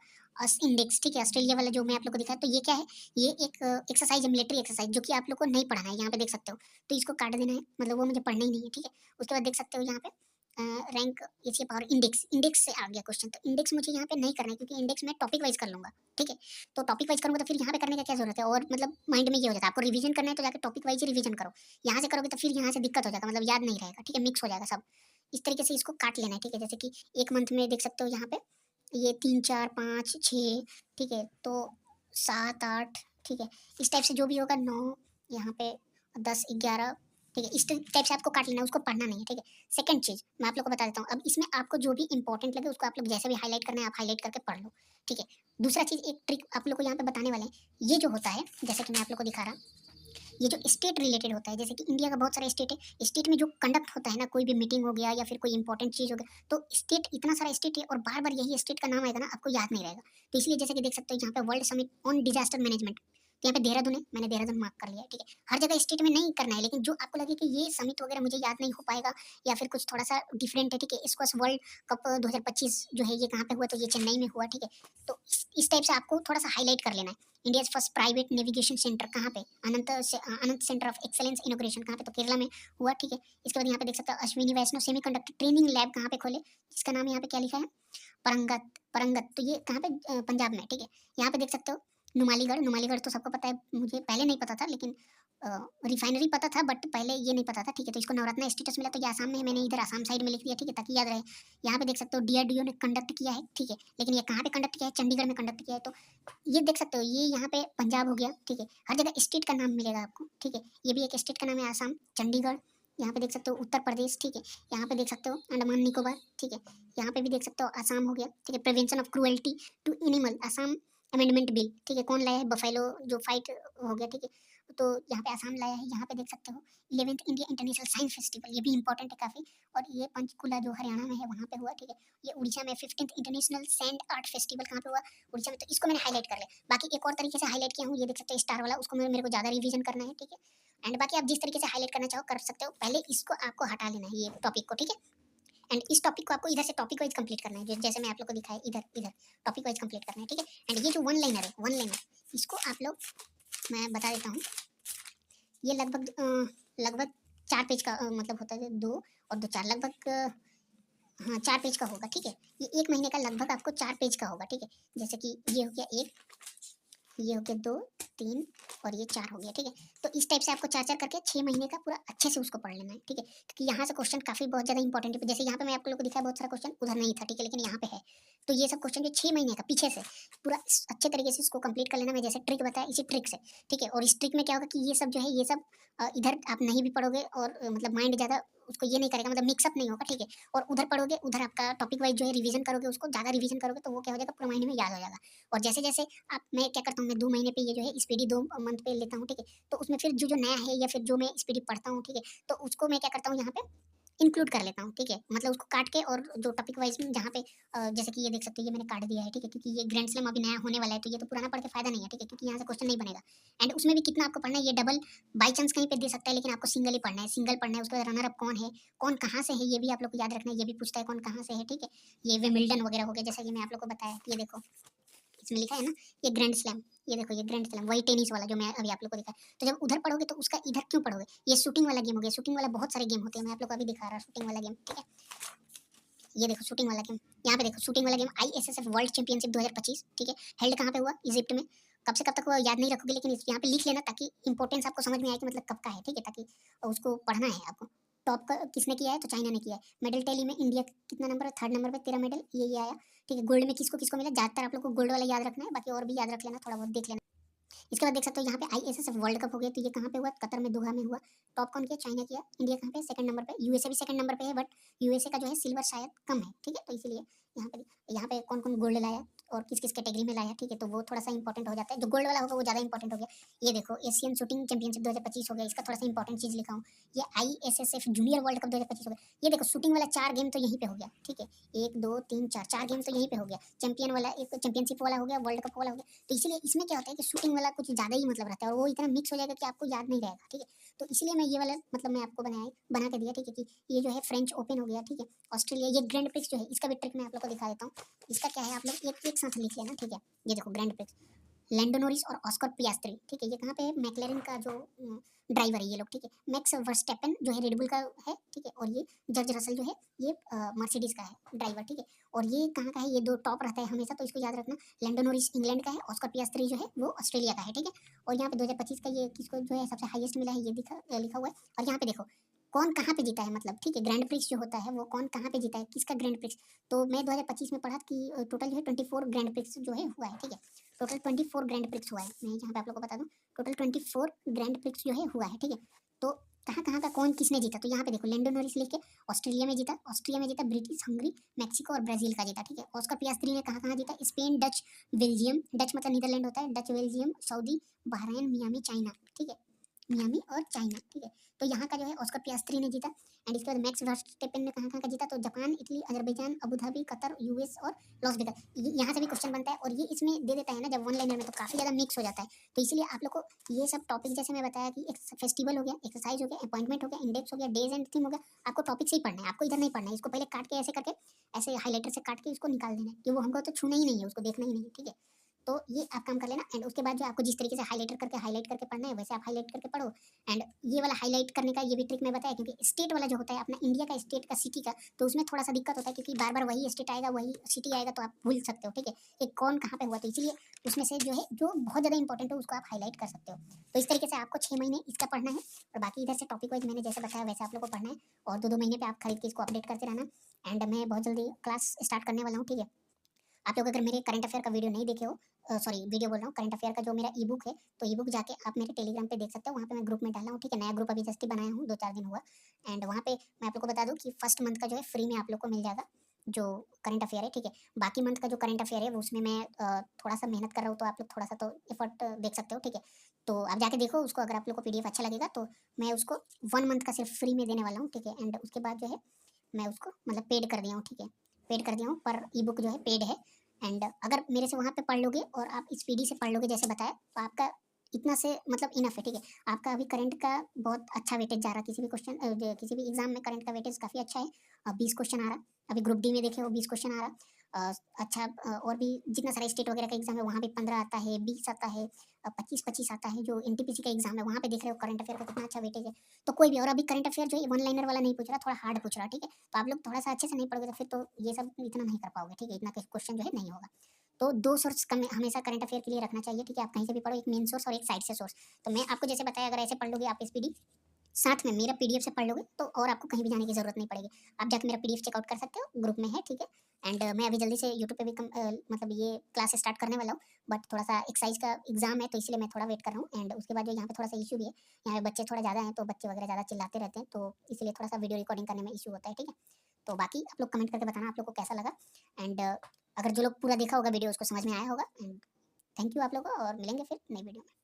इंडेक्स, ठीक है, ऑस्ट्रेलिया वाला जो मैं आप लोग को दिखाया, तो ये क्या है, ये एक एक्सरसाइज है, मिलिट्री एक्सरसाइज, जो कि आप लोग को नहीं पढ़ना है, यहाँ पे देख सकते हो। तो इसको काट देना है, मतलब वो मुझे पढ़ना ही नहीं है, ठीक है। उसके बाद देख सकते हो यहाँ पे rank Asia power index, index से आ गया क्वेश्चन, तो इंडेक्स मुझे यहाँ पे नहीं करना है क्योंकि इंडेक्स मैं टॉपिक वाइज कर लूंगा, ठीक है। तो टॉपिक वाइज करूंगा तो फिर यहाँ पे करने का क्या जरूरत है, और मतलब माइंड में ये हो जाता है, आपको रिवीजन करना है तो जाकर टॉपिक वाइज ही रिवीजन करो। यहाँ से करोगे तो फिर यहाँ से दिक्कत हो जाएगा, मतलब याद नहीं रहेगा, ठीक है, मिक्स हो जाएगा सब। इस तरीके से इसको काट लेना है, ठीक है। जैसे कि एक मंथ में देख सकते हो यहाँ पे ये 3 4 5 6, ठीक है, तो 7 8, ठीक है। इस टाइप से जो भी होगा 9, यहाँ पे 10 11, ठीक है। इस टाइप से आपको काट लेना है, उसको पढ़ना नहीं है, ठीक है। सेकंड चीज मैं आप लोग को बता देता हूँ, अब इसमें आपको जो भी इंपॉर्टेंट लगे उसको आप लोग जैसे भी हाईलाइट करना है आप हाईलाइट करके पढ़ लो, ठीक है। दूसरा चीज एक ट्रिक आप लोग को यहाँ पे बताने वाले हैं, ये जो होता है जैसे कि मैं आप लोग को दिखा रहा, ये जो स्टेट रिलेटेड होता है, जैसे कि इंडिया का बहुत सारा स्टेट है, स्टेट में जो कंडक्ट होता है ना, कोई भी मीटिंग हो गया या फिर कोई इंपॉर्टेंट चीज हो गया, तो स्टेट इतना सारा स्टेट है और बार बार यही स्टेट का नाम आएगा ना, आपको याद नहीं रहेगा। तो इसलिए जैसे कि देख सकते हो यहाँ पे world summit on disaster management, तो यहाँ पे देहरादून है, मैंने देहरादून मार्क कर लिया है, ठीक है। हर जगह स्टेट में नहीं करना है, लेकिन जो आपको लगे कि ये समिट वगैरह मुझे याद नहीं हो पाएगा या फिर कुछ थोड़ा सा डिफरेंट है, ठीक है, स्क्वैश वर्ल्ड कप 2025 जो है ये कहाँ पे हुआ, तो ये चेन्नई में हुआ, ठीक है। तो इस टाइप से आपको थोड़ा सा हाईलाइट कर लेना है। India first private navigation centre कहाँ पे, अनंत सेंटर ऑफ एक्सेलेंस इनोग्रेशन कहाँ पे, तो केरला में हुआ, ठीक है। इसके बाद यहाँ पे देख सकते हो अश्विनी वैष्णव सेमीकंडक्टर ट्रेनिंग लैब कहाँ पे खोले, जिसका नाम यहाँ पे क्या लिखा है, परंगत परंगत, तो ये कहाँ पे, पंजाब में, ठीक है। यहाँ पे देख सकते हो नुमालीगढ़, नुमालीगढ़ तो सबको पता है, मुझे पहले नहीं पता था लेकिन रिफाइनरी पता था बट पहले ये नहीं पता था, ठीक है। तो इसको नवरत्न स्टेटस मिला, तो ये आसाम में है, मैंने इधर आसाम साइड में लिख दिया, ठीक है, ताकि याद रहे। यहाँ पे देख सकते हो डीआरडीओ ने कंडक्ट किया है, ठीक है, लेकिन ये कहाँ पे कंडक्ट किया है, चंडीगढ़ में कंडक्ट किया है। तो ये देख सकते हो, ये यहाँ पे पंजाब हो गया, ठीक है। हर जगह स्टेट का नाम मिलेगा आपको, ठीक है। ये भी एक स्टेट का नाम है आसाम, चंडीगढ़, यहाँ पे देख सकते हो उत्तर प्रदेश, ठीक है। यहाँ पे देख सकते हो अंडमान निकोबार, ठीक है। यहाँ पे भी देख सकते हो आसाम हो गया, ठीक है। Prevention of cruelty to animal, Assam amendment bill, ठीक है। कौन लाया है, बफेलो जो फाइट हो गया, ठीक है। तो यहाँ पे आसाम लाया है। यहाँ पे देख सकते हो 11th India international science festival, ये भी इंपॉर्टेंट है काफी। और ये पंचकुला जो हरियाणा में है वहाँ पे हुआ, ठीक है। ये उड़ीसा में 15th international sand art festival कहाँ पे हुआ, उड़ीसा में। तो इसको मैंने हाईलाइट कर लिया। बाकी एक और तरीके से हाईलाइट किया हूँ, ये देख सकते हो स्टार वाला, उसको मेरे को ज्यादा रिवीजन करना है, ठीक है। एंड बाकी आप जिस तरीके से हाईलाइट करना चाहो कर सकते हो, पहले इसको आपको हटा लेना है, ये टॉपिक को, ठीक है। एंड इस टॉपिक को आपको इधर से टॉपिक वाइज कंप्लीट करना है, जैसे मैं आप लोग को दिखाया, इधर इधर टॉपिक वाइज कंप्लीट करना है, ठीक है। एंड ये जो वन लाइनर है, वन लाइनर, इसको आप लोग, मैं बता देता हूँ, ये लगभग 4 पेज का मतलब होता है, 2 और 2 4 लगभग हाँ 4 पेज का होगा, ठीक है। ये 1 महीने का लगभग आपको 4 पेज का होगा, ठीक है। जैसे कि ये हो गया 1, ये हो गया 2 3 और ये 4 हो गया, ठीक है। तो इस टाइप से आपको 4-4 करके 6 महीने का पूरा अच्छे से उसको पढ़ लेना है, ठीक है। क्योंकि यहाँ से क्वेश्चन काफ़ी बहुत ज़्यादा इंपॉर्टेंट है। जैसे यहाँ पे मैं आप लोगों को दिखाया बहुत सारा क्वेश्चन उधर नहीं था, ठीक है, लेकिन यहाँ पे है। तो ये सब क्वेश्चन जो 6 महीने का पीछे से पूरा अच्छे तरीके से इसको कंप्लीट कर लेना। मैं जैसे ट्रिक बताया इसी ट्रिक से, ठीक है। और इस ट्रिक में क्या होगा कि ये सब जो है, ये सब इधर आप नहीं भी पढ़ोगे और मतलब माइंड ज़्यादा उसको ये नहीं करेगा, मतलब मिक्सअप नहीं होगा, ठीक है। और उधर पढ़ोगे, उधर आपका टॉपिक वाइज जो है रिवीजन करोगे, उसको ज़्यादा रिवीजन करोगे तो वो क्या हो जाएगा, पूरा माइंड में याद हो जाएगा। और जैसे जैसे आप, मैं क्या करता हूँ, मैं 2 महीने पे ये जो है स्पीडी 2 मंथ पे लेता हूँ, ठीक है। तो उसमें फिर जो जो नया है या फिर जो मैं स्पीडी पढ़ता हूँ, ठीक है, तो उसको मैं क्या करता हूँ यहाँ पे इंक्लूड कर लेता हूँ, ठीक है। मतलब उसको काट के, और जो टॉपिक वाइज में जहाँ पे जैसे कि ये देख सकते हो, ये मैंने काट दिया है, ठीक है, क्योंकि ये ग्रैंड स्लैम अभी नया होने वाला है, तो ये तो पुराना पढ़ के फायदा नहीं है, ठीक है, क्योंकि यहाँ से क्वेश्चन नहीं बनेगा। एंड उसमें भी कितना आपको पढ़ना है, ये डबल बाई चांस कहीं पे दे सकता है, लेकिन आपको सिंगल ही पढ़ना है, सिंगल पढ़ना है। उसके बाद रनर अप कौन है, कौन कहाँ से है, ये भी आप लोग को याद रखना है, ये भी पूछता है कौन कहाँ से है, ठीक है। ये विमिल्टन वगैरह हो गया, जैसा कि मैं आप लोग को बताया, ये देखो इसमें लिखा है ना, ये ग्रैंड स्लैम, ये देखो ये ग्रैंड स्लैम, वही टेनिस वाला जो मैं अभी आप लोग को दिखाया। तो जब उधर पढ़ोगे तो उसका इधर क्यों पढ़ोगे, ये शूटिंग वाला गेम हो गया। शूटिंग वाला बहुत सारे गेम होते हैं, मैं आप लोग को अभी दिखा रहा हूँ शूटिंग वाला गेम, ठीक है। ये देखो शूटिंग वाला गेम, यहाँ पे देखो शूटिंग वाला गेम ISSF वर्ल्ड चैंपियनशिप 2025, ठीक है। हेल्ड कहाँ पे हुआ, इजिप्ट में। कब से कब तक हुआ याद नहीं रखोगे, लेकिन यहाँ पे लिख लेना ताकि इंपॉर्टेंस आपको समझ में आए कि मतलब कब का है, ठीक है, ताकि उसको पढ़ना है आपको। टॉप का किसने किया है, तो चाइना ने किया है। मेडल टैली में इंडिया कितना नंबर है, 3rd नंबर पे, 13 मेडल ये आया, ठीक है। गोल्ड में किसको किसको मिला, ज़्यादातर आप लोग को गोल्ड वाला याद रखना है, बाकी और भी याद रख लेना, थोड़ा बहुत देख लेना। इसके बाद देख सकते हो यहाँ पे ISSF वर्ल्ड कप हो गया, तो ये कहाँ पे हुआ, कतर में, दोहा में हुआ। टॉप कौन किया, चाइना किया। इंडिया कहाँ पे, 2nd नंबर पे। यूएसए भी 2nd नंबर पे है, बट यूएसए का जो है सिल्वर शायद कम है, ठीक है। तो इसीलिए यहाँ पे कौन कौन गोल्ड लाया और किस किस कैटेगरी में लाया, ठीक है। तो वो थोड़ा सा इंपॉर्टेंट हो जाता है, जो गोल्ड वाला होगा वो ज़्यादा इंपॉर्टेंट हो गया। ये देखो एशियन शूटिंग चैंपियनशिप 2025 हो गया, इसका थोड़ा सा इंपॉर्टेंट चीज़ लिखा हूँ। ये ISSF जूनियर वर्ल्ड कप 2025 हो गया। ये देखो शूटिंग वाला 4 गेम तो यहीं पे हो गया, ठीक है। 1 2 3 4 4 गेम तो यहीं पे हो गया। चैंपियन वाला एक चैंपियनशिप वाला हो गया, वर्ल्ड कप वाला हो गया। तो इसीलिए इसमें क्या होता है कि शूटिंग वाला कुछ ज़्यादा ही मतलब रहता है, और वो इतना मिक्स हो जाएगा कि आपको याद नहीं रहेगा, ठीक है। तो इसलिए मैं ये वाला मतलब मैं आपको बना के दिया, ठीक है। कि ये जो है फ्रेंच ओपन हो गया, ठीक है। ऑस्ट्रेलिया, ये ग्रैंड प्रिक्स जो है, इसका भी ट्रिक मैं आप लोग को दिखा देता हूँ। इसका क्या है, आप लोग एक एक साथ लिख लेना, ठीक है। ये देखो ग्रैंड प्रिक्स, लैंडो नॉरिस और ऑस्कर पियास्त्री, ठीक है। ये कहाँ पे है, मैक्लेरन का जो ड्राइवर है ये लोग, ठीक है। मैक्स वर्स्टेपन जो है रेडबुल का है, ठीक है। और ये जॉर्ज रसल जो है ये मर्सिडीज का है ड्राइवर, ठीक है। और ये कहाँ का है, ये 2 टॉप रहता है हमेशा, तो इसको याद रखना। लैंडो नॉरिस इंग्लैंड का है, ऑस्कर पियास्त्री जो है वो ऑस्ट्रेलिया का है, ठीक है। और यहाँ पे 2025 का ये किसको जो है सबसे हाईएस्ट मिला है, ये लिखा हुआ है। और यहाँ पे देखो कौन कहाँ पे जीता है, मतलब ठीक है, ग्रैंड प्रिक्स जो होता है वो कौन कहाँ पे जीता है, किसका ग्रैंड प्रिक्स। तो मैं 2025 में पढ़ा कि टोटल जो है 24 ग्रैंड प्रिक्स जो है हुआ है, ठीक है। टोटल 24 ग्रैंड प्रिक्स हुआ है, मैं यहाँ पे आप लोग को बता दूँ। टोटल 24 ग्रैंड प्रिक्स जो है हुआ है, ठीक है। तो कहाँ कहाँ का कौन किसने जीता, तो यहाँ पे देखो लैंडो नॉरिस लिख के ऑस्ट्रेलिया में जीता, ब्रिटिश हंगरी, मैक्सिको और ब्राजील का जीता, ठीक है। ऑस्कर पियास्त्री ने कहाँ कहाँ जीता, स्पेन, डच, बेल्जियम, डच मतलब नीदरलैंड होता है, Dutch, Belgium, Saudi, Bahrain, Miami, China, ठीक है। मियामी और चाइना, ठीक है। तो यहाँ का जो है ऑस्कर पियास्त्री ने जीता। एंड इसके बाद मैक्स वर्स्टेपेन ने कहाँ कहाँ का जीता, तो Japan, Italy, Azerbaijan, Abu Dhabi, Qatar, US और लॉस वेगास। यहाँ से भी क्वेश्चन बनता है, और ये इसमें दे देता है ना जब वन लाइनर में, तो काफ़ी ज़्यादा मिक्स हो जाता है। तो इसलिए आप लोग को ये सब टॉपिक, जैसे मैं बताया कि एक फेस्टिवल हो गया, एक्सरसाइज हो गया, अपॉइंटमेंट हो गया, इंडेक्स हो गया, डेज एंड थीम हो गया, आपको टॉपिक से ही पढ़ना है, आपको इधर नहीं पढ़ना है। इसको पहले काट के ऐसे करके, ऐसे हाईलाइटर से काट के इसको निकाल देना है, कि वो हमको तो छूना ही नहीं है, उसको देखना ही नहीं है, ठीक है। तो ये आप काम कर लेना एंड उसके बाद जो आपको जिस तरीके से हाईलाइट करके पढ़ना है वैसे आप हाईलाइट करके पढ़ो। एंड ये वाला हाईलाइट करने का ये भी ट्रिक मैं बताया, क्योंकि स्टेट वाला जो होता है अपना इंडिया का स्टेट का सिटी का, तो उसमें थोड़ा सा दिक्कत होता है क्योंकि बार बार वही स्टेट आएगा वही सिटी आएगा तो आप भूल सकते हो, ठीक है, कि कौन कहाँ पे हुआ, तो इसीलिए उसमें से जो है जो बहुत ज़्यादा इंपॉर्टेंट है उसको आप हाईलाइट कर सकते हो। तो इस तरीके से आपको 6 महीने इसका पढ़ना है और बाकी इधर से टॉपिक वाइज मैंने जैसे बताया वैसे आप लोग को पढ़ना है और 2-2 महीने पे आप खरीद के इसको अपडेट करते रहना। एंड मैं बहुत जल्दी क्लास स्टार्ट करने वाला हूँ, ठीक है। आप लोग अगर मेरे करंट अफेयर का वीडियो नहीं देखे हो, सॉरी वीडियो बोल रहा हूँ, करंट अफेयर का जो मेरा ई बुक है, तो ई बुक जाके आप मेरे टेलीग्राम पे देख सकते हो, वहाँ पे मैं ग्रुप में डाला हूँ, ठीक है। नया ग्रुप अभी जस्ट ही बनाया हूँ, 2-4 दिन हुआ। एंड वहाँ पे मैं आप लोग को बता दूँ कि फर्स्ट मंथ का जो है फ्री में आप लोग को मिल जाएगा जो करंट अफेयर है, ठीक है। बाकी मंथ का जो करंट अफेयर है वो उसमें मैं थोड़ा सा मेहनत कर रहा हूँ, तो आप लोग थोड़ा सा तो एफर्ट देख सकते हो, ठीक है। तो आप जाके देखो उसको, अगर आप लोग को पीडीएफ अच्छा लगेगा तो मैं उसको 1 मंथ का सिर्फ फ्री में देने वाला हूँ, ठीक है। एंड उसके बाद जो है मैं उसको मतलब पेड कर दिया हूँ, ठीक है। पेड कर दिया हूँ, पर ई बुक जो है पेड है। एंड अगर मेरे से वहाँ पे पढ़ लोगे और आप इस पीडी से पढ़ लोगे जैसे बताया, तो आपका इतना से मतलब इनफ है, ठीक है। आपका अभी करंट का बहुत अच्छा वेटेज जा रहा है, किसी भी क्वेश्चन किसी भी एग्जाम में करंट का वेटेज काफ़ी अच्छा है। 20 क्वेश्चन आ रहा, अभी ग्रुप डी में देखे वो 20 क्वेश्चन आ रहा। अच्छा, और भी जितना सारा स्टेट वगैरह का एग्जाम है वहाँ भी 15 आता है, 20 आता है, 25-25 आता है। जो एनटीपीसी का एग्जाम है वहाँ पे देख रहे हो करंट अफेयर का कितना अच्छा वेटेज है। तो कोई भी, और अभी करंट अफेयर जो है वन लाइनर वाला नहीं पूछ रहा, थोड़ा हार्ड पूछ रहा, ठीक है। तो आप लोग थोड़ा सा अच्छे से नहीं पढ़ोगे तो फिर तो ये सब इतना नहीं कर पाओगे, ठीक है। इतना क्वेश्चन जो है नहीं होगा। तो 2 सोर्स कम हमेशा करंट अफेयर के लिए रखना चाहिए, ठीक है। आप कहीं से भी पढ़ो, एक मेन सोर्स और एक साइड से सोर्स। तो मैं आपको जैसे बताया, अगर ऐसे पढ़ लोगे आप एसपीडी साथ में मेरा पीडीएफ से पढ़ लोगे तो और आपको कहीं भी जाने की जरूरत नहीं पड़ेगी। आप जाके मेरा पीडीएफ चेकआउट कर सकते हो, ग्रुप में है, ठीक है। एंड मैं अभी जल्दी से यूट्यूब पे भी मतलब ये क्लास स्टार्ट करने वाला हूँ, बट थोड़ा सा एक्साइज का एग्जाम है तो इसलिए मैं थोड़ा वेट कर रहा हूँ। एंड उसके बाद जो यहाँ पे थोड़ा सा इशू भी है, यहाँ पे बच्चे थोड़ा ज़्यादा हैं तो बच्चे वगैरह ज़्यादा चिल्लाते रहते हैं, तो इसलिए थोड़ा सा वीडियो रिकॉर्डिंग करने में इशू होता है, ठीक है। तो बाकी आप लोग कमेंट करके बताना आप लोग को कैसा लगा। एंड अगर जो लोग पूरा देखा होगा वीडियो उसको समझ में आया होगा। एंड थैंक यू आप लोगों को, और मिलेंगे फिर नई वीडियो में।